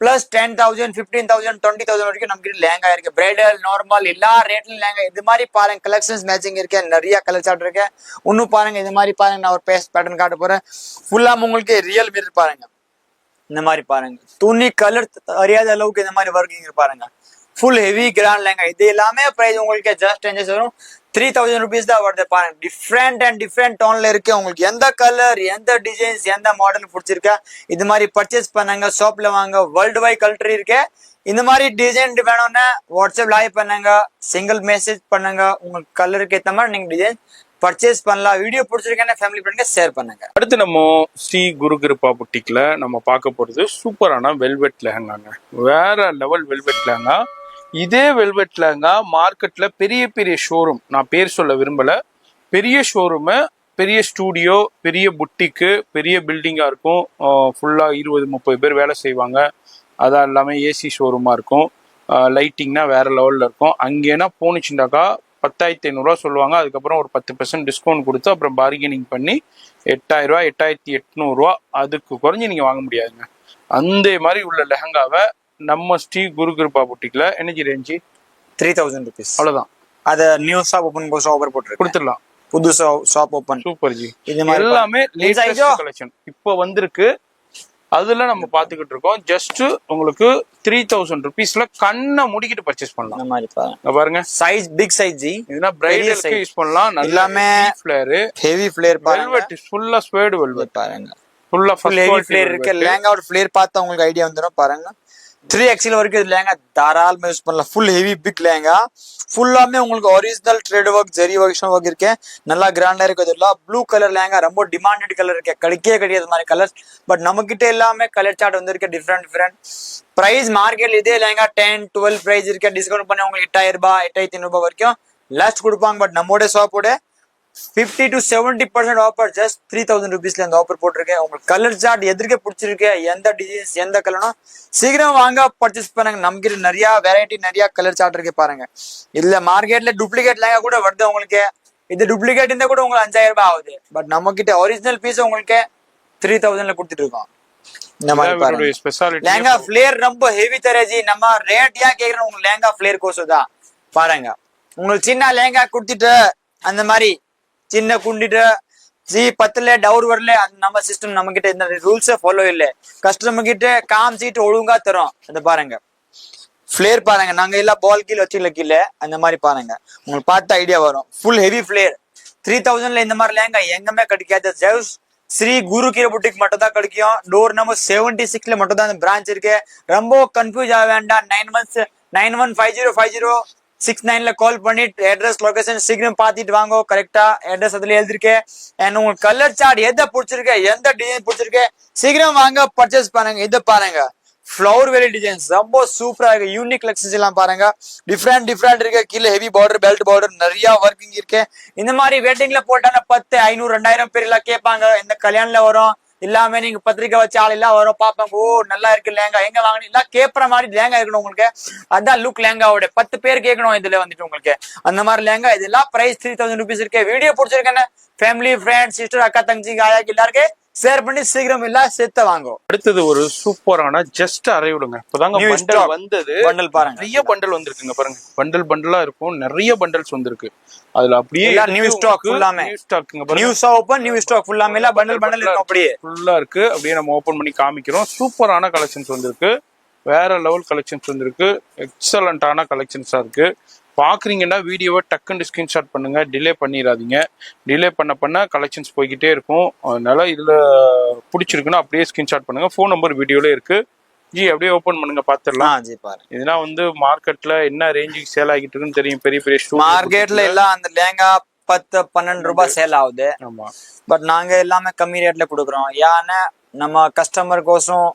பிளஸ் 10,000 15,000 20,000 வரைக்கும் நமக்கு லேங்கா இருக்கு. பிரைடல் நார்மல் எல்லா ரேட்லயும் லேங்கா. இது மாதிரி பாருங்க கலெக்ஷன்ஸ் மேட்சிங் இருக்கு, நிறைய கலர் சார்ட் இருக்கு. இன்னும் பாருங்க இது மாதிரி பாருங்க, நான் ஒரு பேஸ்ட் பேட்டர்ன் காட்ட போறேன். ஃபுல்லா உங்களுக்கு ரியல் மிரர் பாருங்க. இந்த மாதிரி பாருங்க, துணி கலர் அறியாத அளவுக்கு இந்த மாதிரி ஒர்க்கிங் பாருங்க. Full heavy grand lehenga. இது எல்லாமே பிரைஸ் உங்களுக்கு ஜஸ்ட் வரும் 3000 rupees தான் வருது. பாருங்க டிஃப்ரெண்ட் டோன்ல இருக்கு. உங்களுக்கு எந்த கலர் எந்த டிசைன்ஸ் எந்த மாடல் பிடிச்சிருக்கா இது மாதிரி பர்ச்சேஸ் பண்ணுங்க. ஷாப்ல வாங்க, வேர்ல்டு வைட் கல்ட்ரி இருக்கு. இந்த மாதிரி டிசைன் வேணும்னா வாட்ஸ்அப் லைவ் பண்ணுங்க, சிங்கிள் மெசேஜ் பண்ணுங்க. உங்களுக்கு கலருக்கு ஏற்ற மாதிரி நீங்க டிசைன் பர்ச்சேஸ் பண்ணலாம். வீடியோ பிடிச்சிருக்கேன்னா ஃபேமிலி ஃப்ரெண்ட்க்கு ஷேர் பண்ணுங்க. அடுத்து நம்ம ஸ்ரீ குரு கிருபா புட்டிக்ல நம்ம பார்க்க போறது சூப்பரான வெல்வெட் லெஹங்காங்க. வேற லெவல் வெல்வெட் லெஹங்கா. இதே வெல்வெட் லெஹங்கா மார்க்கெட்ல பெரிய ஷோரூம், நான் பேர் சொல்ல விரும்பல, பெரிய ஷோரூமு, பெரிய ஸ்டூடியோ, பெரிய புட்டிக்கு, பெரிய பில்டிங்கா இருக்கும். ஃபுல்லா 20-30 பேர் வேலை செய்வாங்க. அதான் எல்லாமே ஏசி ஷோரூமா இருக்கும். லைட்டிங்னா வேற லெவல்ல இருக்கும். அங்கேனா போனுச்சுண்டாக்கா 10,500 சொல்லுவாங்க. அதுக்கப்புறம் ஒரு 10% டிஸ்கவுண்ட் கொடுத்து அப்புறம் பார்கெனிங் பண்ணி 8,000 8,800 அதுக்கு குறைஞ்சி நீங்க வாங்க முடியாதுங்க. அந்த மாதிரி உள்ள லெஹங்காவை நம்ம ஸ்ரீ குரு கிருபா புட்டிக்ல எனர்ஜி ரேஞ்சு 3000 rupees அவ்வளவுதான். அத நியூ ஷாப் ஓபன் போது ஆஃபர் போட்டுருக்கு, கொடுத்துடலாம். புது ஷாப் ஓபன். Super G. இது மாதிரி எல்லாமே லேட்டஸ்ட் கலெக்ஷன் இப்போ வந்திருக்கு. அதுல நம்ம பாத்துக்கிட்டு இருக்கோம். ஜஸ்ட் உங்களுக்கு 3000 rupeesல கண்ணை முடிக்கிட்டு பர்ச்சேஸ் பண்ணலாம். இந்த மாதிரி பாருங்க, சைஸ் பிக் சைஸ் ஜி. இதுனா பிரைடலுக்கு யூஸ் பண்ணலாம். எல்லாமே ஃபிளேர், ஹெவி ஃபிளேர் பாருங்க. வெல்வெட் ஃபுல்லா ஸ்வேர்ட் வெல்வெட் பாருங்க, ஃபுல்லா ஹெவி ஃபிளேர் இருக்கு. லேங்காவோட ஃபிளேர் பார்த்தா உங்களுக்கு ஐடியா வந்துடும். பாருங்க 3XL வரைக்கும் இது லேங்கா தாராளமா யூஸ் பண்ணலாம். ஃபுல் ஹெவி பிக் லேங்கா, ஃபுல்லாமே உங்களுக்கு ஒரிஜினல் த்ரெட் ஒர்க் ஜெரி ஒர்க் இருக்கு. நல்லா கிராண்டா இருக்கு. இதெல்லாம் ப்ளூ கலர் லேங்கா, ரொம்ப டிமாண்டட் கலர் இருக்கு, கிடைக்காது மாதிரி கலர். பட் நம்ம கிட்ட எல்லாமே கலர் சார்ட் வந்து இருக்கு டிஃப்ரெண்ட். பிரைஸ் மார்க்கெட்ல இதே லேங்கா 10-12 பிரைஸ் இருக்கு. டிஸ்கவுண்ட் பண்ணி உங்களுக்கு 8,000 8,500 வரைக்கும் லாஸ்ட் கொடுப்பாங்க. பட் நம்மோட ஷாப்போட 50 to 70% ஆஃபர். ஜஸ்ட் 3000 rupeesல இந்த ஆஃபர் போட்டிருக்கேன். உங்களுக்கு கலர் சார்ட் எதிர்க்க பிடிச்சிருக்கு, எந்த டிசைன்ஸ் எந்த கலர்னா சீக்கிரம் வாங்க பர்ச்சேஸ் பண்ணுங்க. நமக்கு நிறைய வெரைட்டி நிறைய கலர் சார்ட் இருக்கு பாருங்க. இதுல மார்க்கெட்ல டூப்ளிகேட் லேங்கா கூட வருது உங்களுக்கு. இது டூப்ளிகேட் இருந்தா கூட உங்களுக்கு 5,000 ஆகுது. பட் நம்ம கிட்ட ஒரிஜினல் பீஸ் உங்களுக்கு 3000ல கொடுத்துட்டு இருக்கோம். இந்த மாதிரி பாருங்க, லேங்கா ஃபிளேர் ரொம்ப ஹெவி தரேஜி. நம்ம ரேட் ஏன் கேக்குறோம், உங்களுக்கு லேங்கா ஃபிளேர் கோசம் பாருங்க. உங்களுக்கு சின்ன லேங்கா கொடுத்துட்டு அந்த மாதிரி சின்ன குண்டிட்டு ஜி 10ல டவுர் வரல, அது நம்ம சிஸ்டம் நம்ம கிட்ட இந்த ரூல்ஸை ஃபாலோ இல்லை. கஸ்டமர் கிட்ட காமிச்சிட்டு ஒழுங்கா தரோம். அந்த பாருங்க ஃபிளேர் பாருங்க, நாங்க எல்லாம் பால் கீழ் வச்சுக்கல கீழே. அந்த மாதிரி பாருங்க, உங்களுக்கு பார்த்த ஐடியா வரும். ஃபுல் ஹெவி ஃபிளேர் 3000ல இந்த மாதிரி லேங்கா எங்கமே கிடைக்காது. ஜஸ்ட் ஸ்ரீ குரு கீரா புட்டிக் மட்டும் தான் கிடைக்கும். டோர் நம்பர் 76ல மட்டும் தான் பிரான்ச் இருக்கு. ரொம்ப கன்ஃபியூஸ் ஆக வேண்டாம். 91505069ல கால் பண்ணி அட்ரஸ் லொகேஷன் சீக்கிரம் பாத்திட்டு வாங்க. கரெக்டா அட்ரஸ் அதுல எழுதிருக்கேன். அண்ட் உங்களுக்கு கலர் சார்ட் எதை பிடிச்சிருக்கு, எந்த டிசைன் பிடிச்சிருக்கு, சீக்கிரம் வாங்க பர்ச்சேஸ் பண்ணுங்க. இதை பாருங்க, ஃபிளவர் வேலி டிசைன்ஸ் ரொம்ப சூப்பரா இருக்கு. யூனிக் கலெக்ஷன்ஸ் எல்லாம் பாருங்க, டிஃப்ரெண்ட் இருக்கு. கீழே ஹெவி பார்டர், பெல்ட் பார்டர், நிறைய ஒர்க்கிங் இருக்கு. இந்த மாதிரி வெட்டிங்ல போட்டான 10 500 2000 பேர் எல்லாம் கேட்பாங்க. இந்த கல்யாணம்ல வரும், இல்லாம நீங்க பத்திரிக்கை வச்ச ஆள் எல்லாம் வரும் பாப்பாங்க, ஓ நல்லா இருக்கு லேங்கா எங்க வாங்கணும் எல்லாம் கேட்பற மாதிரி லேங்கா இருக்கணும் உங்களுக்கு. அதான் லுக் லேங்காவோட 10 பேர் கேட்கணும் இதுல வந்துட்டு உங்களுக்கு அந்த மாதிரி லேங்கா. இதெல்லாம் பிரைஸ் 3000 rupees இருக்கு. வீடியோ பிடிச்சிருக்கேன்னு ஃபேமிலி ஃப்ரெண்ட்ஸ் சிஸ்டர் அக்கா தங்கச்சி ஆயாக்கு எல்லாருக்கும் ஷேர் பண்ணி சீக்கிரம் எல்லாம் சேர்த்து வாங்கும். அடுத்தது ஒரு சூப்பரான ஜஸ்ட் அரைவிடுங்க. இப்பதாங்க பண்டல் வந்தது. பண்டல் பாருங்க, நிறைய பண்டல் வந்திருக்குங்க பாருங்க. பண்டலா இருக்கும், நிறைய பண்டல்ஸ் வந்திருக்கு. அதுல அப்படியே நியூ ஸ்டாக் ஃபுல்லாமே நியூ ஸ்டாக்ங்க பாருங்க. நியூஸ் ஓபன் நியூ ஸ்டாக் ஃபுல்லாமே எல்லாம் பண்டல் இருக்கும், அப்படியே ஃபுல்லா இருக்கு. அப்படியே நம்ம ஓபன் பண்ணி காமிக்கிறோம். சூப்பரான கலெக்ஷன்ஸ் வந்திருக்கு, வேற லெவல் கலெக்ஷன்ஸ் வந்திருக்கு, எக்ஸலண்டான கலெக்ஷன்ஸா இருக்கு. பாக்குறீங்கன்னா வீடியோவை டக்குன்னு ஸ்கிரீன்ஷாட் பண்ணுங்க, டிலே பண்ணிடாதீங்க. டிலே பண்ண கலெக்ஷன்ஸ் போய்கிட்டே இருக்கும். அதனால இதுல பிடிச்சிருக்குன்னா அப்படியே ஸ்கிரீன்ஷாட் பண்ணுங்க. ஃபோன் நம்பர் வீடியோல இருக்கு. ஜி அப்படியே ஓபன் பண்ணுங்க, பாத்துடலாம். ஜி பாருங்க, இதெல்லாம் வந்து மார்க்கெட்ல என்ன ரேஞ்சுக்கு சேல் ஆகிட்டு இருக்குன்னு தெரியும். பெரிய பெரிய ஸ்டோர் மார்க்கெட்ல எல்லாம் அந்த லேங்கா 10-12 ரூபாய் சேல் ஆகுது. ஆமா, பட் நாங்க எல்லாமே கம்மி ரேட்ல கொடுக்குறோம். ஏன்னா நம்ம கஸ்டமர் கோசம்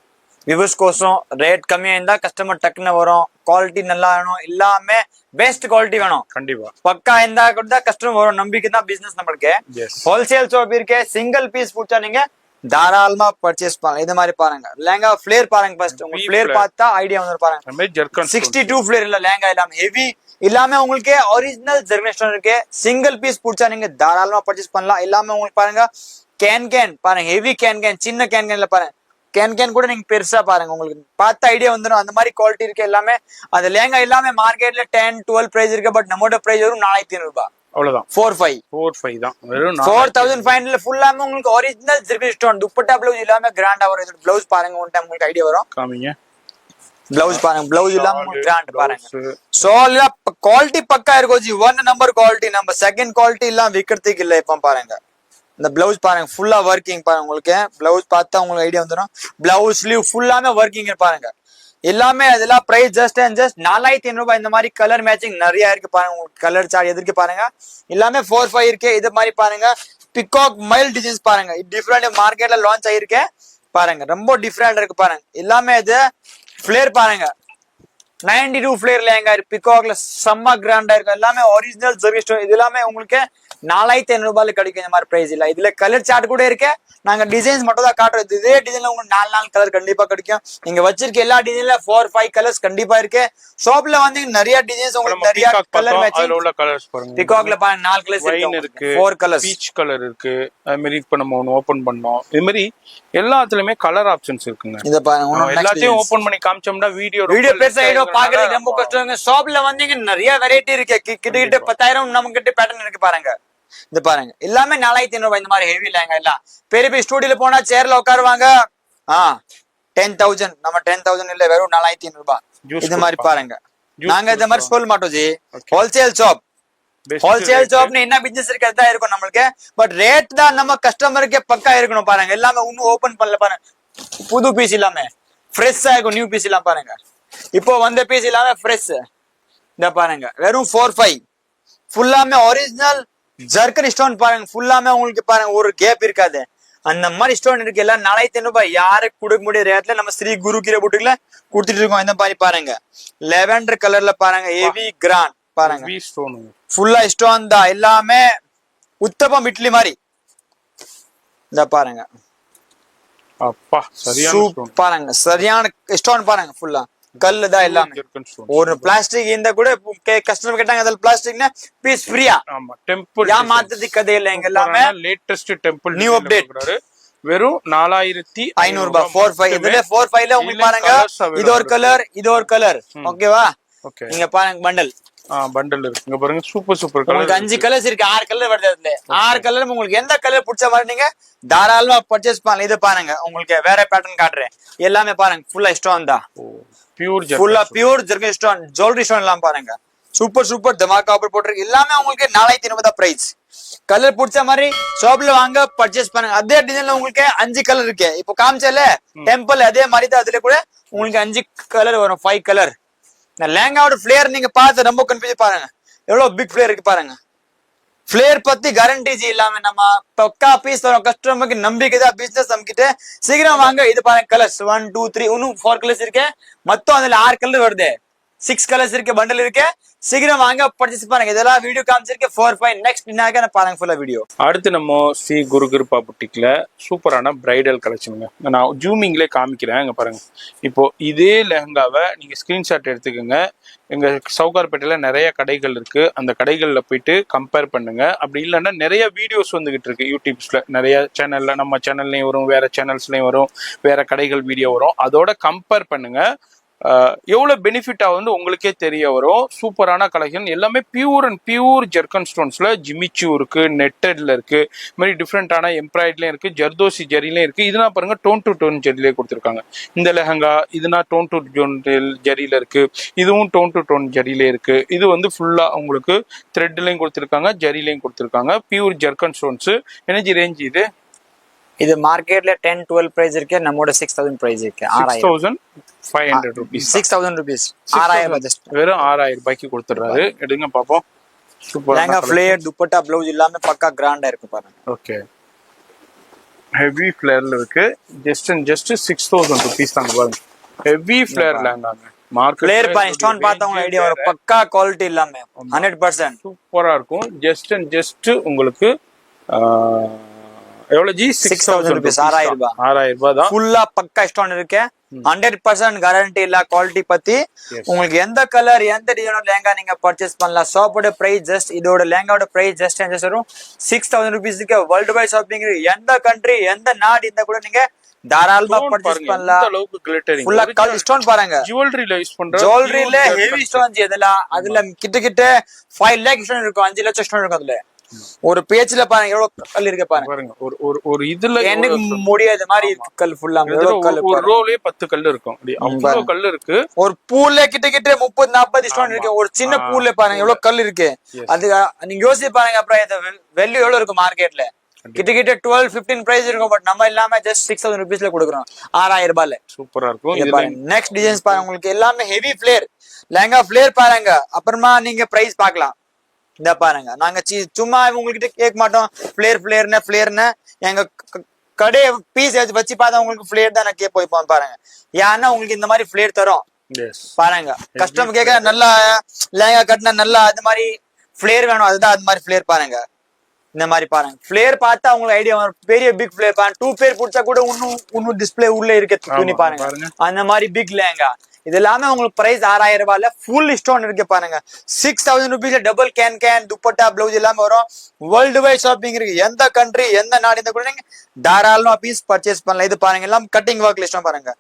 வியூவர்ஸ் கோசம் ரேட் கம்மியா இருந்தா கஸ்டமர் டக்குன்னு வரும். குவாலிட்டி நல்லா வேணும், எல்லாமே பெஸ்ட் குவாலிட்டி வேணும். கண்டிப்பா பக்கா இருந்தா கூட கஸ்டமர் வரும். நம்பிக்கை தான் பிசினஸ் நம்மளுக்கு. ஹோல்சேல் ஷாப் இருக்கு. சிங்கிள் பீஸ் பிடிச்சா நீங்க தாராளமா பர்ச்சேஸ் பண்ணலாம். இது மாதிரி பாருங்க லேங்கா ஃபிளேர் பாருங்க. ஃபர்ஸ்ட் உங்களுக்கு ஃபிளேர் பார்த்தா ஐடியா வந்து பாருங்க. 62 ஃபிளேர் இல்ல லேங்கா இல்லாம ஹெவி எல்லாமே உங்களுக்கு ஒரிஜினல் ஜெர்மினேஷன் இருக்கு. சிங்கிள் பீஸ் பிடிச்சா நீங்க தாராளமா பர்ச்சேஸ் பண்ணலாம். எல்லாமே உங்களுக்கு பாருங்க கேன் பாருங்க, ஹெவி கேன் சின்ன கேன்ல பாருங்க. கேன் கூட நீங்க பெருசா பாருங்க, உங்களுக்கு பார்த்த ஐடியா வந்துடும். அந்த மாதிரி குவாலிட்டி இருக்கு எல்லாமே. அந்த லேங்கா எல்லாமே மார்க்கெட்ல 10-12 பிரைஸ் இருக்கு. பட் நம்மளோட பிரைஸ் வரும் 4500 ரூபாய். அவ்வளவுதான். 4,500 தான். வெறும் 4,500 ஃபுல்லாமே உங்களுக்கு original German stone dupatta blouse எல்லாமே கிராண்டா வரும். இது பிளவுஸ் பாருங்க, ஒன் டைம் உங்களுக்கு ஐடியா வரும். காமிங்க பிளவுஸ் பாருங்க, பிளவுஸ் இல்லாம உங்களுக்கு கிராண்ட் பாருங்க. சோ குவாலிட்டி பக்கா இருக்கும் ஜி. 1 number quality. நம்ம செகண்ட் குவாலிட்டி எல்லாம் விக்கிறதுக்கு இல்ல. இப்ப பாருங்க இந்த பிளவுஸ் பாருங்க, ஃபுல்லா ஒர்க்கிங் பாருங்க. உங்களுக்கு பிளவுஸ் பார்த்தா உங்களுக்கு ஐடியா வந்துடும். பிளவுஸ் ஸ்லீவ் ஃபுல்லாமே ஒர்க்கிங் பாருங்க. எல்லாமே அதெல்லாம் பிரைஸ் ஜஸ்ட் 4,500 ரூபாய். இந்த மாதிரி கலர் மேட்சிங் நிறைய இருக்கு பாருங்க. உங்களுக்கு கலர் சார்ட் எதிர்க்கு பாருங்க. எல்லாமே 4-5 இருக்கு. இது மாதிரி பாருங்க பிகாக் மைல் டிசைன்ஸ் பாருங்க. டிஃப்ரெண்ட் மார்க்கெட்ல லான்ச் ஆயிருக்கு பாருங்க. ரொம்ப டிஃப்ரெண்ட் இருக்கு பாருங்க. எல்லாமே இது ஃபிளேர் பாருங்க. 92 ஃபிளேர் லேங்கா இருக்கு. பிகாக்ல செம்ம கிராண்டா இருக்கும். எல்லாமே ஒரிஜினல் ஜெர்மன் ஸ்டோன். இது எல்லாமே உங்களுக்கு 4,500 ரூபாய்க்கு கிடைக்கும். இந்த மாதிரி பிரைஸ் இல்ல. இதுல கலர் சார்ட் கூட இருக்கு. நாங்க டிசைன்ஸ் மட்டும் தான் காட்டுறோம். இதே டிசைன்ல உங்களுக்கு 4 கலர் கண்டிப்பா கிடைக்கும். நீங்க வச்சிருக்க எல்லா டிசைன்ல 4-5 கலர்ஸ் கண்டிப்பா இருக்கு. ஷாப்ல வந்து நிறைய டிசைன்ஸ் உங்களுக்கு நிறைய கலர் மேட்சிங் உள்ள கலர்ஸ் பாருங்க. பிகாக்ல பாருங்க 4 கலர்ஸ் இருக்கு, 4 கலர்ஸ். பீச் கலர் இருக்கு. அது மாதிரி இப்ப நம்ம ஒன்னு ஓபன் பண்ணோம். இது மாதிரி எல்லாத்துலயுமே கலர் ஆப்ஷன்ஸ் இருக்குங்க. இத பாருங்க, எல்லாத்தையும் ஓபன் பண்ணி காமிச்சோம்னா வீடியோ பெருசா ஆயிடும். பாக்குறதுக்கு ரொம்ப கஷ்டம். ஷாப்ல வந்து நிறைய வெரைட்டி இருக்கு. கிட்ட 10,000 நம்ம கிட்ட பேட்டர்ன் இருக்கு பாருங்க. இது பாருங்க எல்லாமே 4,500 ரூபாய். இந்த மாதிரி ஹெவி லேங்கா எல்லாம் பெரிய பெரிய ஸ்டூடியோல போனா சேர்ல உட்காருவாங்க. 10,000 நம்ம 10,000 இல்ல, வெறும் 4,500 ரூபாய். இது மாதிரி பாருங்க. நாங்க இந்த மாதிரி சொல்ல மாட்டோம் ஜி. Wholesale shop. ஹோல்சேல் ஷாப்னு என்ன பிசினஸ் இருக்கிறதா இருக்கும் நம்மளுக்கு. பட் ரேட் தான் நம்ம கஸ்டமருக்கு பக்கா இருக்கணும் பாருங்க. எல்லாமே இன்னும் ஓபன் பண்ணல பாருங்க. புது பீஸ் எல்லாமே ஃப்ரெஷ்ஷா இருக்கும். நியூ பீஸ் எல்லாம் பாருங்க. இப்போ வந்த பீஸ் எல்லாமே ஃப்ரெஷ். இந்த பாருங்க வெறும் 4-5 ஃபுல்லாமே ஒரிஜினல் ஜர்க்கன் ஸ்டோன் பாருங்க. ஃபுல்லாமே உங்களுக்கு பாருங்க ஒரு கேப் இருக்காது. அந்த மாதிரி ஸ்டோன் இருக்கு. எல்லாம் 4,500 ரூபாய். யாருக்கு கொடுக்க முடிய ரேட்ல நம்ம ஸ்ரீ குரு கீரை புட்டுக்குல கொடுத்துட்டு இருக்கோம். இந்த மாதிரி பாருங்க லெவெண்டர் கலர்ல பாருங்க ஹெவி கிராண்ட் பாருங்க. ஃபுல்லா ஸ்டோன் தான். எல்லாமே உத்தப்பம் இட்லி மாதிரி. இந்த பாருங்க அப்பா சரியான பாருங்க, சரியான ஸ்டோன் பாருங்க. ஃபுல்லா கல்லு தான் எல்லாமே. ஒரு பிளாஸ்டிக் இந்த கூட கஸ்டமர் கேட்டாங்க அதில் பிளாஸ்டிக்னா பீஸ் ஃப்ரீயா. ஆமா, டெம்பிள் யா மாத்தது கதை இல்ல. எங்க எல்லாமே லேட்டஸ்ட் டெம்பிள் நியூ அப்டேட். வெறும் 4,500 ரூபாய். 4-5 இதுல 4-5ல உங்களுக்கு பாருங்க. இது ஒரு கலர், இது ஒரு கலர். ஓகேவா? நீங்க பாருங்க பண்டல். பண்டல் இருக்கு. இங்க பாருங்க சூப்பர் சூப்பர் கலர். உங்களுக்கு 5 கலர்ஸ் இருக்கு. 6 கலர் வருது. அதுல 6 கலர் உங்களுக்கு எந்த கலர் பிடிச்ச மாதிரி நீங்க தாராளமா பர்ச்சேஸ் பண்ணலாம். இது பாருங்க உங்களுக்கு வேற பேட்டர்ன் காட்டுறேன். எல்லாமே பாருங்க ஃபுல்லா ஸ்டோன் தான். ஃபுல்லா pure German stone, jewellery stone எல்லாம் பாருங்க. சூப்பர் சூப்பர் தமாக்கா ஆஃபர் போட்டுருக்கு. எல்லாமே உங்களுக்கு 4,500 தான் பிரைஸ். கலர் பிடிச்ச மாதிரி ஷாப்ல வாங்க பர்ச்சேஸ் பண்ணுங்க. அதே டிசைன்ல உங்களுக்கு 5 கலர் இருக்கு. இப்போ காமிச்சல டெம்பிள் அதே மாதிரி தான். அதுல கூட உங்களுக்கு 5 கலர் வரும். 5 கலர். இந்த லேங்காவோட ஃபிளேர் நீங்க பார்த்து ரொம்ப கன்ஃபியூஸ் பாருங்க. எவ்வளவு பிக் ஃபிளேர் இருக்கு பாருங்க. ஃபிளேர் பத்தி கேரண்டி இல்லாம நம்ம பக்கா பீஸ் தரோம். கஸ்டமருக்கு நம்பிக்கை தான் பிசினஸ். நம்ம கிட்ட சீக்கிரம் வாங்க. இது பாருங்க கலர்ஸ் 1 2 3 இன்னும் 4 கலர்ஸ் இருக்கு. மொத்தம் அதுல 6 கலர் வருது. 6 கலர்ஸ் இருக்கு, பண்டல் இருக்கு. சீக்கிரம் வாங்க பர்ச்சேஸ் பண்ணுங்க. இதெல்லாம் வீடியோ காமிச்சிருக்கேன் 4-5. நெக்ஸ்ட் என்ன பாருங்க ஃபுல்லா வீடியோ. அடுத்து நம்ம ஸ்ரீ குரு கிருபா புட்டிக்ல சூப்பரான பிரைடல் கலெக்ஷனுங்க. நான் ஜூமிங்லேயே காமிக்கிறேன். இங்க பாருங்க. இப்போ இதே லெஹங்காவை நீங்க ஸ்கிரீன்ஷாட் எடுத்துக்கோங்க. எங்க சவுகார்பேட்டையில நிறைய கடைகள் இருக்கு. அந்த கடைகள்ல போயிட்டு கம்பேர் பண்ணுங்க. அப்படி இல்லைன்னா நிறைய வீடியோஸ் வந்துகிட்டு இருக்கு யூடியூப்ஸ்ல. நிறைய சேனல்ல, நம்ம சேனல்லையும் வரும், வேற சேனல்ஸ்லயும் வரும், வேற கடைகள் வீடியோ வரும். அதோட கம்பேர் பண்ணுங்க. எவ்வளவு பெனிஃபிட்டா வந்து உங்களுக்கே தெரிய வரும். சூப்பரான கலெக்ஷன் எல்லாமே பியூர் அண்ட் பியூர் ஜெர்கன் ஸ்டோன்ஸ்ல ஜிமிச்சு இருக்கு, நெட்டட்ல இருக்கு, இது மாதிரி டிஃப்ரெண்டான எம்ப்ராய்ட்லயும் இருக்கு, ஜர்தோசி ஜரிலையும் இருக்கு. இதெல்லாம் பாருங்க டோன் டு டோன் ஜரிலே கொடுத்துருக்காங்க. இந்த லெஹங்கா இதுனா டோன் டு டோன் ஜரியில இருக்கு, இதுவும் டோன் டு டோன் ஜரியில இருக்கு. இது வந்து ஃபுல்லா உங்களுக்கு த்ரெட்லயும் கொடுத்துருக்காங்க, ஜரிலையும் கொடுத்துருக்காங்க. Pure ஜெர்கன் stones. எனர்ஜி ரேஞ்ச் இது மார்க்கெட்ல 10-12 பிரைஸ் இருக்கு. நம்மோட 6000 பிரைஸ் இருக்கு. 6500 rupees. 6000 rupees. 6000 ஜஸ்ட் வெறும் 6000 ரூபாய்க்கு கொடுத்துறாரு. எடுங்க பாப்போம். Super. Lehenga flare dupatta blouse எல்லாமே பக்கா கிராண்டா இருக்கு பாருங்க. ஓகே. ஹெவி ஃப்ளேர்ல இருக்கு. ஜஸ்ட் 6000 rupees தாங்க பாருங்க. ஹெவி ஃப்ளேர் லெஹங்காங்க. மார்க்கெட் ஃப்ளேர் பாருங்க. ஸ்டோன் பார்த்தவங்க ஐடியா வரும். பக்கா குவாலிட்டி எல்லாமே 100%. சூப்பரா இருக்கும். ஜஸ்ட் உங்களுக்கு எவ்வளவு ஜி? 6000 rupees. 6000 ரூபாய். 6000 ரூபாய் தான். ஃபுல்லா பக்கா ஸ்டோன் இருக்கு. 100% கேரண்டி இல்ல குவாலிட்டி பத்தி. உங்களுக்கு எந்த கலர் எந்த டிசைன் லெஹங்கா நீங்க பர்ச்சேஸ் பண்ணலாம். ஷாப்போட பிரைஸ் ஜஸ்ட் இதோட லெஹங்காவோட பிரைஸ் ஜஸ்ட் வரும் 6000 rupeesக்கு. வேர்ல்டு வைட் ஷாப்பிங் எந்த கண்ட்ரி எந்த நாடு இந்த கூட நீங்க தாராளமா பர்ச்சேஸ் பண்ணலாம். அளவுக்கு கிளிட்டரிங் ஃபுல்லா கல் ஸ்டோன் பாருங்க. ஜுவல்லரியில யூஸ் பண்ற ஜுவல்லரியில ஹெவி ஸ்டோன்ஸ் இதெல்லாம். அதுல கிட்ட 5 lakh ஸ்டோன் இருக்கும், 5 லட்சம் ஸ்டோன் இருக்கும். அதுல ஒரு பேஜ்ல பாருங்க எவ்வளவு கல் இருக்கு பாருங்க. ஒரு இதுல எனக்கு முடியாத மாதிரி இருக்கு கல் ஃபுல்லா. ஒரு ரோலே 10 கல் இருக்கும். அவ்வளவு கல் இருக்கு. ஒரு பூல்ல கிட்ட 30-40 ஸ்டோன் இருக்கு. ஒரு சின்ன பூல்ல பாருங்க எவ்வளவு கல் இருக்கு. அது நீங்க யோசிச்சு பாருங்க. அப்புறம் வெல்யூ எவ்வளவு இருக்கு மார்க்கெட்ல. கிட்ட 12-15 பிரைஸ் இருக்கும். பட் நம்ம இல்லாம ஜஸ்ட் 6000 rupeesல கொடுக்குறோம். 6000 ரூபாய்ல. சூப்பரா இருக்கும். நெக்ஸ்ட் டிசைன்ஸ் பாருங்க. உங்களுக்கு எல்லாமே ஹெவி ஃபிளேர் லெஹங்கா ஃபிளேர் பாருங்க. அப்புறமா நீங்க பிரைஸ் பார்க்கலாம். இந்த பாருங்க. நாங்க சும்மா உங்ககிட்ட கேட்க மாட்டோம். ஃபிளேர்னு எங்க கடை பீஸ் வச்சு பார்த்தா உங்களுக்கு ஃபிளேர் தான் நான் போய்ப்போம் பாருங்க. ஏன்னா உங்களுக்கு இந்த மாதிரி ஃபிளேர் தரும் பாருங்க. கஸ்டமர் கேட்க நல்லா லெஹங்கா கட்டினா நல்லா அது மாதிரி ஃபிளேர் வேணும். அதுதான் அது மாதிரி ஃபிளேர் பாருங்க. இந்த மாதிரி பாருங்க. ஃபிளேர் பார்த்தா உங்களுக்கு ஐடியா வரும். பெரிய பிக் ஃபிளேர் பாருங்க. 2 பேர் பிடிச்சா கூட இன்னும் டிஸ்பிளே உள்ள இருக்க துணி பாருங்க. அந்த மாதிரி பிக் லெஹங்கா. இது எல்லாமே உங்களுக்கு பிரைஸ் 6000 ரூபாய்ல ஃபுல் ஸ்டோன் இருக்கு பாருங்க. 6000 rupeesல டபுள் கேன் துப்பட்டா பிளவுஸ் எல்லாமே வரும். வேர்ல்டு வைட் ஷாப்பிங் இருக்கு. எந்த கண்ட்ரி எந்த நாடு இந்த கூட நீங்க தாராளமா பீஸ் பர்ச்சேஸ் பண்ணலாம். இது பாருங்க எல்லாம் கட்டிங் ஒர்க் லிஸ்ட் பாருங்க.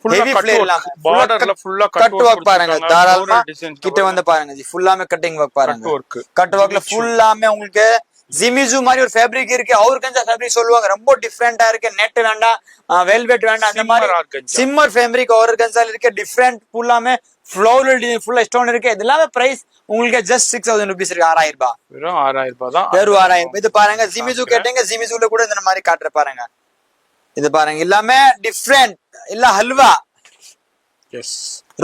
ஹெவி ஃபிளேர் எல்லாம் பார்டர்ல ஃபுல்லா கட் ஒர்க் பாருங்க. தாராளமா கிட்ட வந்து பாருங்க. ஜி ஃபுல்லாமே கட்டிங் ஒர்க் பாருங்க. கட் ஒர்க்ல ஃபுல்லாமே உங்களுக்கு ஜிமிசு மாதிரி ஒரு ஃபேப்ரிக் இருக்கு. அவருக்கு ஃபேப்ரிக் சொல்லுவாங்க. ரொம்ப டிஃப்ரெண்டா இருக்கு. நெட் வேண்டாம், வெல்வெட் வேண்டாம். அந்த மாதிரி சிம்மர் ஃபேப்ரிக் அவருக்கு இருக்கு. டிஃப்ரெண்ட் ஃபுல்லாமே ஃப்ளோரல் டிசைன் ஃபுல்லா ஸ்டோன் இருக்கு. இது எல்லாமே பிரைஸ் உங்களுக்கு ஜஸ்ட் 6000 rupees இருக்கு. 6000 ரூபாய். வெறும் 6000 ரூபாய் தான். வெறும் 6000. இது பாருங்க ஜிமிசு கேட்டீங்க. ஜிமிசுல கூட இந்த மாதிரி காட்டுற பாருங்க. இது பாருங்க எல்லாமே டிஃப்ரெண்ட். இல்ல ஹல்வா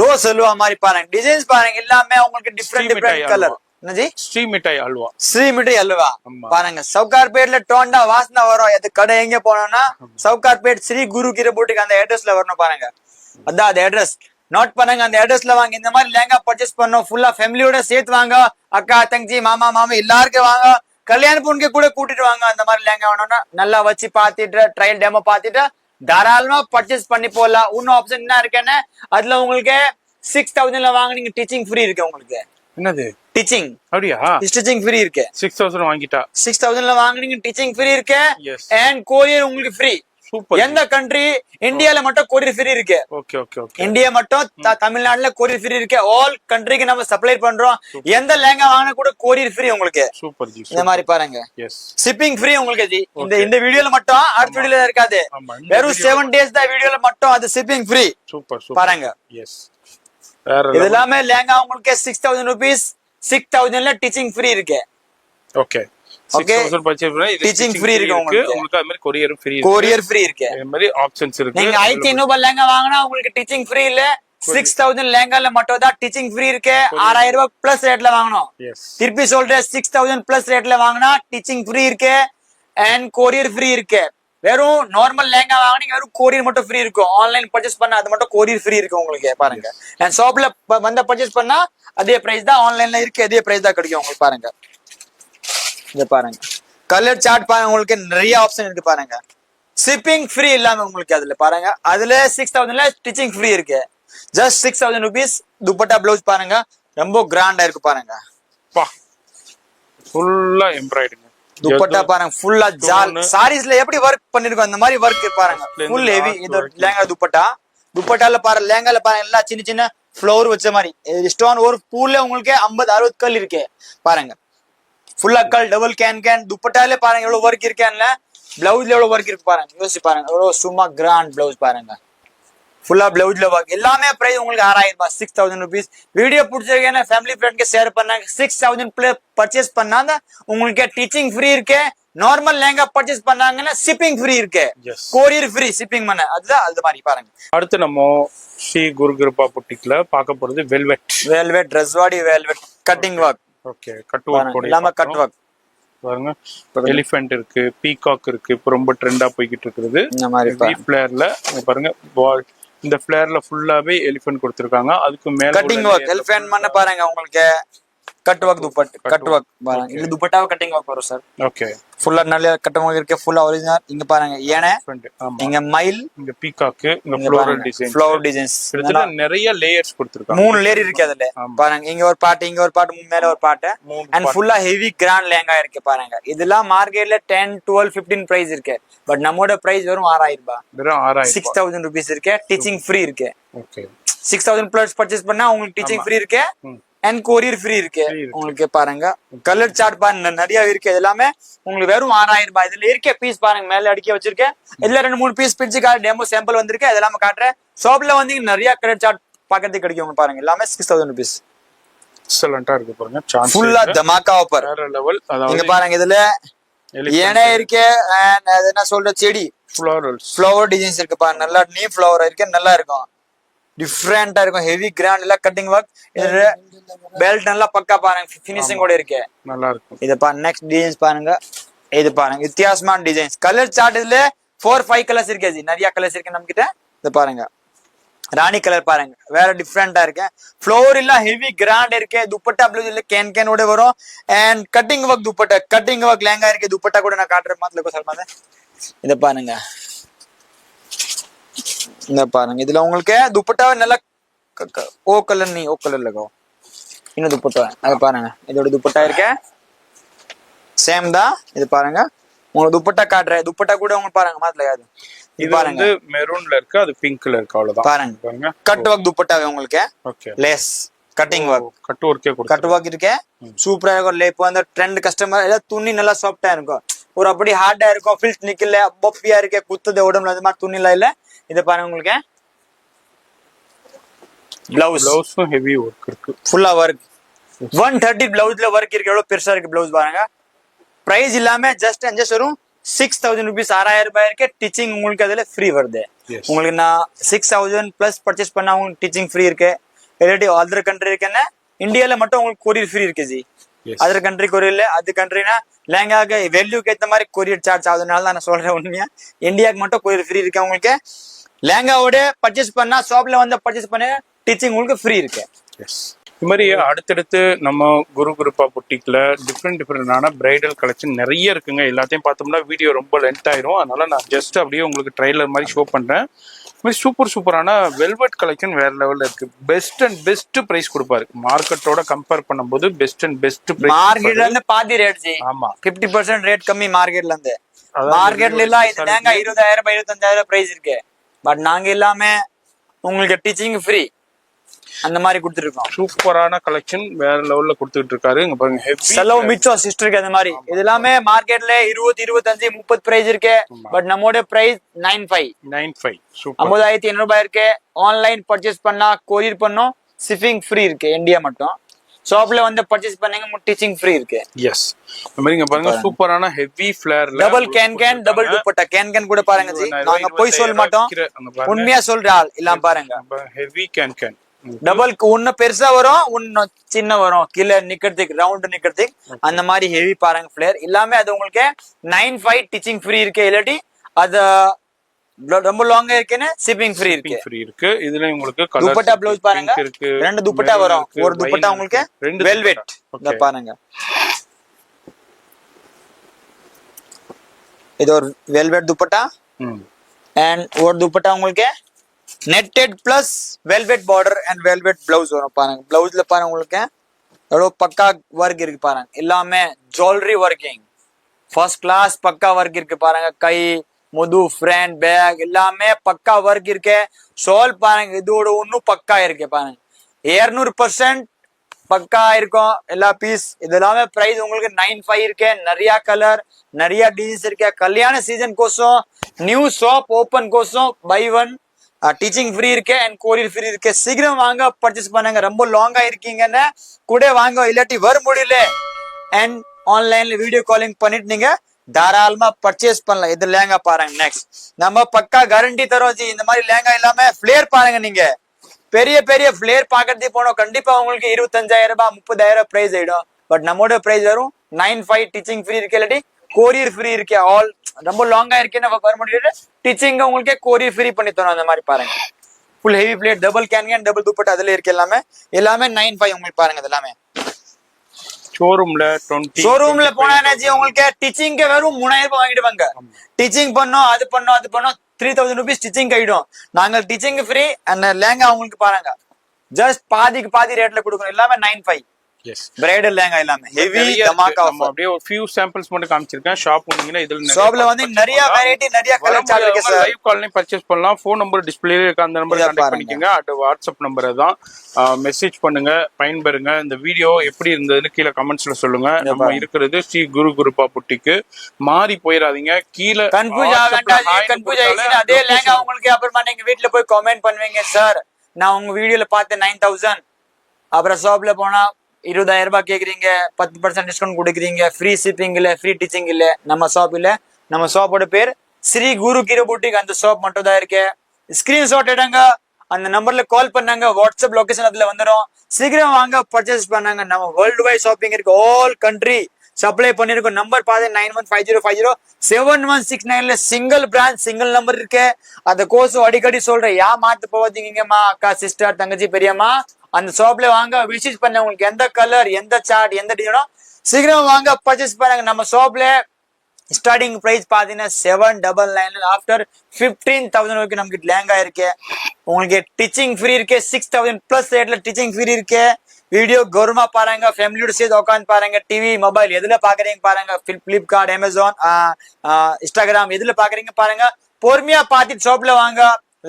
ரோஸ் ஹல்வா மாதிரி பாருங்க. டிசைன்ஸ் பாருங்க எல்லாமே உங்களுக்கு டிஃப்ரெண்ட் கலர். ஸ்ரீ மிட்டாய் அல்வா. ஸ்ரீ மிட்டாய் அல்வா பாருங்க. சவுகார்பேட்ல டோண்டா வாசனை வரும். அது கடை எங்க போனோம்னா சவுகார்பேட் ஸ்ரீ குரு கிர பூட்டிக் அந்த அட்ரஸ்ல வரணும் பாருங்க. அதான் அந்த அட்ரஸ் நோட் பண்ணுங்க. அந்த அட்ரஸ்ல வாங்க. இந்த மாதிரி லெஹங்கா பர்ச்சேஸ் பண்ணோம். ஃபுல்லா ஃபேமிலியோட சேர்த்து வாங்க. அக்கா தங்கச்சி மாமா மாமி எல்லாருக்கும் வாங்க. கல்யாண பொண்ணுக்கு கூட கூட்டிட்டு வாங்க. அந்த மாதிரி லெஹங்கா வேணும்னா நல்லா வச்சு பாத்துட்டு ட்ரையல் டெமோ பாத்துட்டு தாராளமா பர்ச்சேஸ் பண்ணி போடலாம். இன்னும் ஆப்ஷன் என்ன இருக்குன்னு அதுல உங்களுக்கு 6000ல வாங்குனீங்க டீச்சிங் ஃப்ரீ இருக்கு. உங்களுக்கு என்னது டீச்சிங்? அப்படியா? ஸ்டிச்சிங் ஃப்ரீ இருக்கு. 6000 வாங்கிட்டா 6000ல வாங்குனீங்க டீச்சிங் ஃப்ரீ இருக்கு. அண்ட் கொரியர் உங்களுக்கு ஃப்ரீ. சூப்பர். எந்த கண்ட்ரி? இந்தியால மட்டும் கொரியர் ஃப்ரீ இருக்கு. Okay okay okay. இந்தியா மட்டும் தமிழ்நாடுல கொரியர் ஃப்ரீ இருக்கு. ஆல் கண்ட்ரிக்கு நம்ம சப்ளை பண்றோம். எந்த லெஹங்கா வாங்கினா கூட கொரியர் ஃப்ரீ உங்களுக்கு. Super G. இந்த மாதிரி பாருங்க. எஸ். ஷிப்பிங் ஃப்ரீ உங்களுக்கு ஜி. இந்த வீடியோல மட்டும் அடுத்த வீடியோல இருக்காது. வெறும் 7 days தான் வீடியோல மட்டும் அது ஷிப்பிங் ஃப்ரீ. சூப்பர் சூப்பர் பாருங்க. எஸ். இது எல்லாமே லெஹங்கா உங்களுக்கு 6000 rupees. 6000ல டீச்சிங் ஃப்ரீ இருக்கு. ஓகே. 6000 பர்ச்சேஸ் பண்ணா இது டீச்சிங் ஃப்ரீ இருக்கு உங்களுக்கு. உங்களுக்கு அது மாதிரி கொரியர் ஃப்ரீ இருக்கு. கொரியர் ஃப்ரீ இருக்கு. இந்த மாதிரி ஆப்ஷன்ஸ் இருக்கு. நீங்க 1500 லெஹங்கா வாங்குனா உங்களுக்கு டீச்சிங் ஃப்ரீ இல்ல. 6000 லெஹங்கால மட்டும் தான் டீச்சிங் ஃப்ரீ இருக்கு. 6000 ரூபாய் பிளஸ் ரேட்ல வாங்கணும். திருப்பி சொல்றேன் 6000 பிளஸ் ரேட்ல வாங்கினா டீச்சிங் ஃப்ரீ இருக்கு அண்ட் கொரியர் ஃப்ரீ இருக்கு. வெறும் நார்மல் லேங்கா வாங்கினீங்க வெறும் கொரியர் மட்டும் ஃப்ரீ இருக்கும். ஆன்லைன் பர்ச்சேஸ் பண்ணா அது மட்டும் கொரியர் ஃப்ரீ இருக்கு உங்களுக்கு பாருங்க. அண்ட் ஷாப்ல வந்து பர்ச்சேஸ் பண்ணா அதே பிரைஸ் தான், ஆன்லைன்ல இருக்கு அதே பிரைஸ் தான் கிடைக்கும் உங்களுக்கு பாருங்க. இத பாருங்க கலர் சார்ட் பாருங்க, உங்களுக்கு நிறைய ஆப்ஷன் இருக்கு பாருங்க. ஷிப்பிங் ஃப்ரீ இல்லாம உங்களுக்கு அதுல பாருங்க. அதுல 6000ல ஸ்டிச்சிங் ஃப்ரீ இருக்கு. Just 6000 rupees. துப்பட்டா பிளவுஸ் பாருங்க ரொம்ப கிராண்டா இருக்கு பாருங்க. ஃபுல்லா எம்ப்ராய்டரிங் துப்பட்டா பாருங்க ஃபுல்லா ஜால். சாரீஸ்ல எப்படி ஒர்க் பண்ணிருக்கோம் அந்த மாதிரி ஒர்க் பாருங்க. Full heavy. இது லேங்கா துப்பட்டா. துப்பட்டால பாருங்க லேங்கால பாருங்க எல்லாம் சின்ன சின்ன ஃப்ளவர் வச்ச மாதிரி ஸ்டோன். ஒரு பூல்ல உங்களுக்கு 50-60 கல் இருக்கு பாருங்க. ஃபுல்லா கல் டபுள் கேன். துப்பட்டாலே பாருங்க எவ்வளவு ஒர்க் இருக்கேன்ல. பிளவுஸ்ல எவ்வளவு ஒர்க் இருக்கு பாருங்க. யோசிச்சு பாருங்க எவ்வளவு சும்மா கிராண்ட் பிளவுஸ் பாருங்க. ஃபுல்லா பிளவுஸ்ல ஒர்க். எல்லாமே பிரைஸ் உங்களுக்கு 6000 ரூபாய், 6000 rupees. வீடியோ பிடிச்சிருக்கேன்னா ஃபேமிலி ஃப்ரெண்ட்க்கு ஷேர் பண்ணாங்க. 6000 பர்ச்சேஸ் பண்ணாங்க உங்களுக்கு டீச்சிங் ஃப்ரீ இருக்கு. நார்மல் லேங்கா பர்ச்சேஸ் பண்ணாங்கன்னா ஷிப்பிங் ஃப்ரீ இருக்கு. கொரியர் ஃப்ரீ ஷிப்பிங் பண்ண அதுதான் அது மாதிரி பாருங்க. அடுத்து நம்ம ஸ்ரீ குரு கிருபா புட்டிக்ல பார்க்க போறது வெல்வெட் ட்ரெஸ்வாடி velvet cutting work. Okay cut work எல்லாமே கட் ஒர்க் பாருங்க. எலிஃபென்ட் இருக்கு, பீகாக் இருக்கு, இப்போ ரொம்ப ட்ரெண்டா போய்கிட்டு இருக்குது. இந்த மாதிரி ஃபிளேர்ல பாருங்க. இந்த ஃபிளேர்ல ஃபுல்லாவே எலிஃபென்ட் கொடுத்திருக்காங்க. அதுக்கு மேல கட்டிங் ஒர்க் எலிஃபென்ட் பண்ண பாருங்க உங்களுக்கு. Cut work dupatta cut work பாருங்க. இது துப்பட்டாவை கட்டிங் ஒர்க் வரும் சார். ஓகே ஃபுல்லா நல்ல கட்டிங் ஒர்க் இருக்கு. ஃபுல்லா ஒரிஜினல். இங்க பாருங்க ஏனே இங்க மயில், இங்க பீகாக், இங்க ஃப்ளோரல் டிசைன்ஸ். இதுல நிறைய லேயர்ஸ் கொடுத்திருக்காங்க. 3 லேயர் இருக்கு அதுல பாருங்க. இங்க ஒரு பாட்டு, இங்க ஒரு பாட்டு, மேல ஒரு பாட்டு. அண்ட் ஃபுல்லா ஹெவி கிராண்ட் லேங்கா இருக்கு பாருங்க. இதெல்லாம் மார்க்கெட்ல 10, 12, 15 பிரைஸ் இருக்கு. பட் நம்மோட பிரைஸ் வெறும் 6000 ரூபாய். வெறும் 6000. 6000 rupees இருக்கு. டீச்சிங் ஃப்ரீ இருக்கு. ஓகே 6000 பிளஸ் பர்ச்சேஸ் பண்ணா உங்களுக்கு டீச்சிங் ஃப்ரீ இருக்கு. அண்ட் கொரியர் ஃப்ரீ இருக்கு உங்களுக்கு பாருங்க. கலர் சார்ட் பாருங்க நிறைய இருக்கு. எல்லாமே உங்களுக்கு வெறும் 6000 ரூபாய். இதுல இருக்க பீஸ் பாருங்க மேல அடிக்க வச்சிருக்கேன். இதுல 2-3 பீஸ் பிரிச்சு டெமோ சாம்பிள் வந்திருக்கு. இதெல்லாம் காட்டுறேன். ஷாப்ல வந்து நிறைய கலர் சார்ட் பாக்கிறதுக்கு கிடைக்கும் பாருங்க. எல்லாமே 6000 rupees. எக்ஸலென்ட்டா இருக்கு பாருங்க. சான்ஸ் ஃபுல்லா தமாக்கா ஆஃபர். வேற லெவல். இங்க பாருங்க இதுல ஏனே இருக்கு. அண்ட் அது என்ன சொல்ற செடி ஃப்ளவர் டிசைன்ஸ் இருக்கு பாருங்க. நல்லா நீ ஃப்ளவர் இருக்கு. நல்லா இருக்கும். டிஃப்ரெண்டா இருக்கும். ஹெவி கிராண்ட் எல்லாம் கட்டிங் ஒர்க். இது பெல்ட் நல்லா பக்கா பாருங்க. ஃபினிஷிங் கூட இருக்கு. நல்லா இருக்கும். இத பாருங்க. நெக்ஸ்ட் டிசைன்ஸ் பாருங்க. இது பாருங்க வித்தியாசமான டிசைன்ஸ். கலர் சார்ட் இதுல 4-5 கலர்ஸ் இருக்கு. நிறைய கலர்ஸ் இருக்கு நம்ம கிட்ட. இது பாருங்க ராணி கலர் பாருங்க. வேற டிஃப்ரெண்டா இருக்கு. ஃப்ளோர் எல்லாம் ஹெவி கிராண்ட் இருக்கு. துப்பட்டா ப்ளூஸ் இல்ல கேன் ஓட வரும். And cutting work dupatta cutting work lehenga இருக்கு. துப்பட்டா கூட நான் காட்டுற மாதிரி இருக்கும் சார் மாதிரி. இத பாருங்க. இந்த பாருங்க இதுல உங்களுக்கு துப்பட்டாவை நல்லா ஓ கலர் லગાओ. இன்னும் துப்பட்டா அது பாருங்க. இதோட துப்பட்டா இருக்க சேம் தான். இது பாருங்க உங்களுக்கு துப்பட்டா காட்டுற. துப்பட்டா கூட உங்களுக்கு பாருங்க மாதிரி லகாது. இது வந்து மெரூன்ல இருக்கு, அது பிங்க்ல இருக்கு. அவ்வளவுதான் பாருங்க. கட் ஒர்க் துப்பட்டாவே உங்களுக்கு. Okay lace cutting work. Cut work இருக்கு. சூப்பரா இருக்கும். இப்போ வந்து ட்ரெண்ட் கஸ்டமர் எல்லாம் துணி நல்லா சாஃப்டா இருக்கும். ஒரு அப்படி ஹார்டா இருக்கும். ஃபில்ட் நிக்கல பப்பியா இருக்கு. குத்துது உடம்புல அது மாதிரி துணி இல்ல. இத பாருங்க உங்களுக்கு பிளவுஸும் ஹெவி ஒர்க் இருக்கு. ஃபுல்லா ஒர்க் 130 பிளவுஸ்ல ஒர்க் இருக்கு. எவ்வளவு பெருசா இருக்கு பிளவுஸ் பாருங்க. பிரைஸ் இல்லாம ஜஸ்ட் வரும் 6000 rupees. 6000 ரூபாய் இருக்கு. டீச்சிங் உங்களுக்கு அதுல ஃப்ரீ வருது. உங்களுக்கு நான் 6000 பிளஸ் பர்ச்சேஸ் பண்ணா உங்களுக்கு டீச்சிங் ஃப்ரீ இருக்கு. ரிலேட்டிவ் அதர் கண்ட்ரி இருக்குன்னா இந்தியால மட்டும் உங்களுக்கு கொரியர் ஃப்ரீ இருக்கு ஜி. அதர் கண்ட்ரி கொரியர்ல அது கண்ட்ரினா லேங்காக வேல்யூக்கு ஏத்த மாதிரி கொரியர் சார்ஜ் ஆகுதுனால தான் நான் சொல்றேன். உண்மையா இந்தியாவுக்கு மட்டும் கொரியர் ஃப்ரீ இருக்கு. உங்களுக்கு லேங்காவோட பர்ச்சேஸ் பண்ணா ஷாப்ல வந்து பர்ச்சேஸ் பண்ண டீச்சிங் உங்களுக்கு ஃப்ரீ இருக்கு. இது மாதிரி அடுத்தடுத்து நம்ம குரு கிருபா புட்டிக்ல டிஃப்ரெண்டான பிரைடல் கலெக்ஷன் நிறைய இருக்குங்க. எல்லாத்தையும் பார்த்தோம்னா வீடியோ ரொம்ப லென்த் ஆயிரும். அதனால நான் ஜஸ்ட் அப்படியே உங்களுக்கு ட்ரைலர் மாதிரி ஷோ பண்றேன். சூப்பரான வெல்வெட் கலெக்ஷன் வேற லெவல்ல இருக்கு. பெஸ்ட் அண்ட் பெஸ்ட் பிரைஸ் கொடுப்பாரு. மார்க்கெட்டோட கம்பேர் பண்ணும்போது பெஸ்ட் அண்ட் பெஸ்ட் பிரைஸ். மார்க்கெட்ல இருந்து பாதி ரேட் ஜி. ஆமா 50% ரேட் கம்மி மார்க்கெட்ல இருந்து. மார்க்கெட்ல எல்லாம் இது லேங்கா 20000 25,000 பிரைஸ் இருக்கு. பட் நாங்க எல்லாமே உங்களுக்கு டீச்சிங் ஃப்ரீ அந்த மாதிரி கொடுத்துருக்கோம். சூப்பரான கலெக்ஷன் வேற லெவல்ல கொடுத்துட்டு இருக்காரு. இங்க பாருங்க ஹெவி செலவு மிச்சம் சிஸ்டருக்கு அந்த மாதிரி. இது எல்லாமே மார்க்கெட்ல 20, 25, 30 பிரைஸ் இருக்கு. பட் நம்மோட பிரைஸ் 95 சூப்பர் 50800 ரூபாய் இருக்கு. ஆன்லைன் பர்ச்சேஸ் பண்ணா கொரியர் பண்ணோம் ஷிப்பிங் ஃப்ரீ இருக்கு. இந்தியா மட்டும். ஷாப்ல வந்து பர்ச்சேஸ் பண்ணீங்க டீச்சிங் ஃப்ரீ இருக்கு. எஸ் இந்த மாதிரி இங்க பாருங்க சூப்பரான ஹெவி ஃபிளேர்ல double can double dupatta can கூட பாருங்க ஜி. நாங்க போய் சொல்ல மாட்டோம். உண்மையா சொல்ற ஆள் இல்லாம பாருங்க. ஹெவி கேன் டபுள்க்கு ஒன்னு பெருசா வரும் ஒன்னு சின்ன வரும். கீழே நிக்கிறதுக்கு ரவுண்ட் நிக்கிறதுக்கு அந்த மாதிரி ஹெவி பாருங்க பிளேயர் எல்லாமே. அது உங்களுக்கு 95 டீச்சிங் ஃப்ரீ இருக்கு. இல்லாட்டி அது ரொம்ப லாங்கா இருக்குன்னு ஷிப்பிங் ஃப்ரீ இருக்கு. ஃப்ரீ இருக்கு. இதுல உங்களுக்கு துப்பட்டா ப்ளவுஸ் பாருங்க, இருக்கு, 2 துப்பட்டா வரும். ஒரு துப்பட்டா உங்களுக்கு ரெண்டு வெல்வெட், இத பாருங்க. இது ஒரு வெல்வெட் துப்பட்டா அண்ட் ஒரு துப்பட்டா உங்களுக்கு netted plus velvet border and velvet blouse வரும். பாருங்க பிளவுஸ்ல பாருங்க உங்களுக்கு எவ்வளவு பக்கா ஒர்க் இருக்கு பாருங்க. எல்லாமே ஜுவல்லரி ஒர்க்கிங் ஃபர்ஸ்ட் கிளாஸ் பக்கா ஒர்க் இருக்கு பாருங்க. கை முது ஃப்ரண்ட் பேக் எல்லாமே பக்கா ஒர்க் இருக்கு. ஷால் பாருங்க இதோட இன்னும் பக்கா இருக்கு பாருங்க. 200% பக்கா இருக்கும் எல்லா பீஸ். இது எல்லாமே பிரைஸ் உங்களுக்கு 95 இருக்கு. நிறைய கலர் நிறைய டிசைன்ஸ் இருக்கு. கல்யாண சீசன் கோசம் நியூ ஷாப் ஓபன் கோசம் பை ஒன் டீச்சிங் ஃப்ரீ இருக்கு அண்ட் கொரியர் ஃப்ரீ இருக்கு. சீக்கிரம் வாங்க, பர்ச்சேஸ் பண்ணுங்க. ரொம்ப லாங்கா இருக்கீங்கன்னு கூட வாங்க, இல்லாட்டி வர முடியல அண்ட் ஆன்லைன்ல வீடியோ காலிங் பண்ணிட்டு நீங்க தாராளமா பர்ச்சேஸ் பண்ணலாம். இது லேங்கா பாருங்க. நெக்ஸ்ட் நம்ம பக்கா கேரண்டி தரோம் ஜி. இந்த மாதிரி லேங்கா இல்லாம ஃபிளேர் பாருங்க. நீங்க பெரிய பெரிய ஃபிளேர் பாக்கிறதுக்கு போனோம் கண்டிப்பா உங்களுக்கு 25,000 ரூபாய் 30,000 பிரைஸ் ஆயிடும். பட் நம்மளோட பிரைஸ் வரும் 95. டீச்சிங் ஃப்ரீ இருக்கு, இல்லாட்டி கொரியர் ஃப்ரீ இருக்கு. ஆல் ரொம்ப லாங்கா இருக்குன்னு வர முடியாது. டீச்சிங் உங்களுக்கு கொரியர் ஃப்ரீ பண்ணி தரோம். அந்த மாதிரி பாருங்க. Full heavy plate double can double dupatta அதுல இருக்கு. எல்லாமே 95 உங்களுக்கு பாருங்க. இது எல்லாமே ஷோரூம்ல போனா உங்களுக்கு டீச்சிங் வெறும் 3,000 ரூபாய் வாங்கிடுவாங்க. டீச்சிங் பண்ணோம் அது பண்ணோம் 3,000 rupees டீச்சிங் ஆயிடும். நாங்க டீச்சிங் ஃப்ரீ அண்ட் லேங்கா உங்களுக்கு பாருங்க ஜஸ்ட் பாதிக்கு பாதி ரேட்ல கொடுக்கணும். எல்லாமே 95. பிரைடல் லேங்கா எல்லாமே ஹெவி தமாகா ஆஃபர். அப்படியே ஒரு few samples மட்டும் காமிச்சிருக்கேன். ஷாப் வந்தீங்கன்னா இதுல ஷாப்ல வந்து நிறைய வெரைட்டி நிறைய கலர் சார்ட் இருக்கு சார். லைவ் கால்ல பர்ச்சேஸ் பண்ணலாம். ஃபோன் நம்பர் டிஸ்ப்ளேல இருக்கு, அந்த நம்பர் கான்டாக்ட் பண்ணிக்கங்க. அது வாட்ஸ்அப் நம்பர் தான். மெசேஜ் பண்ணுங்க, பயன்பெறுங்க. இந்த வீடியோ எப்படி இருந்ததுன்னு கீழே கமெண்ட்ஸ்ல சொல்லுங்க. நம்ம இருக்கிறது ஸ்ரீ குரு குருபா புட்டிக்கு. மாறி போயிடாதீங்க. கீழே கன்ஃபியூஸ் ஆயிடுச்சு. அதே லேங்கா உங்களுக்கு அப்புறமா நீங்க வீட்ல போய் கமெண்ட் பண்ணுவீங்க, சார் நான் உங்க வீடியோல பார்த்தேன் 9,000, அப்புறம் ஷாப்ல போனா 20,000 ரூபாய் கேக்குறீங்க, 10% டிஸ்கவுண்ட் கொடுக்குறீங்க, ஃப்ரீ ஷிப்பிங் இல்ல, ஃப்ரீ டீச்சிங் இல்ல. நம்ம ஷாப் இல்ல, நம்ம ஷாப்போட பேர் ஸ்ரீ குரு கிரோ புட்டிக். அந்த ஷாப் மட்டும் தான் இருக்கு. ஸ்கிரீன்ஷாட் எடுங்க, அந்த நம்பர்ல கால் பண்ணாங்க, வாட்ஸ்அப் லொகேஷன் அதுல வந்துடும். சீக்கிரம் வாங்க, பர்ச்சேஸ் பண்ணாங்க. நம்ம வேர்ல்டு வைட் ஷாப்பிங் இருக்கு, ஆல் கண்ட்ரி சப்ளை பண்ணிருக்கோம். நம்பர் பாத்து 9150507169 சிங்கிள் பிரான்ச் சிங்கிள் நம்பர் இருக்கு. அந்த கோர்ஸ் அடிக்கடி சொல்றேன், யா மாத்து போவாதீங்கம்மா, அக்கா சிஸ்டர் தங்கச்சி பெரியம்மா. அந்த ஷாப்ல வாங்க, விசிட் பண்ண. உங்களுக்கு எந்த கலர் எந்த சார்ட் எந்த டிசைனோ சீக்கிரம் வாங்க, பர்ச்சேஸ் பண்ணாங்க. நம்ம ஷாப்ல ஸ்டார்டிங் பிரைஸ் பாத்தீங்கன்னா 799 ஆஃப்டர் 15,000 வரைக்கும் நமக்கு லேங்கா இருக்கு. உங்களுக்கு டீச்சிங் ஃப்ரீ இருக்கு. 6,000 பிளஸ் ரேட்ல டீச்சிங் ஃப்ரீ இருக்கு. வீடியோ கௌரவமா பாருங்க, ஃபேமிலியோட சேர்த்து உட்காந்து பாருங்க. டிவி மொபைல் எதுல பாக்குறீங்க பாருங்க, பிளிப்கார்ட் அமேசான் இன்ஸ்டாகிராம் எதுல பாக்குறீங்க பாருங்க. பொறுமையா பாத்துட்டு ஷாப்ல வாங்க.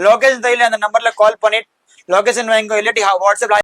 லொகேஷன் தெரியல, அந்த நம்பர்ல கால் பண்ணிட்டு லொகேஷன் வாங்க, இல்லாட்டி வாட்ஸ்அப்ல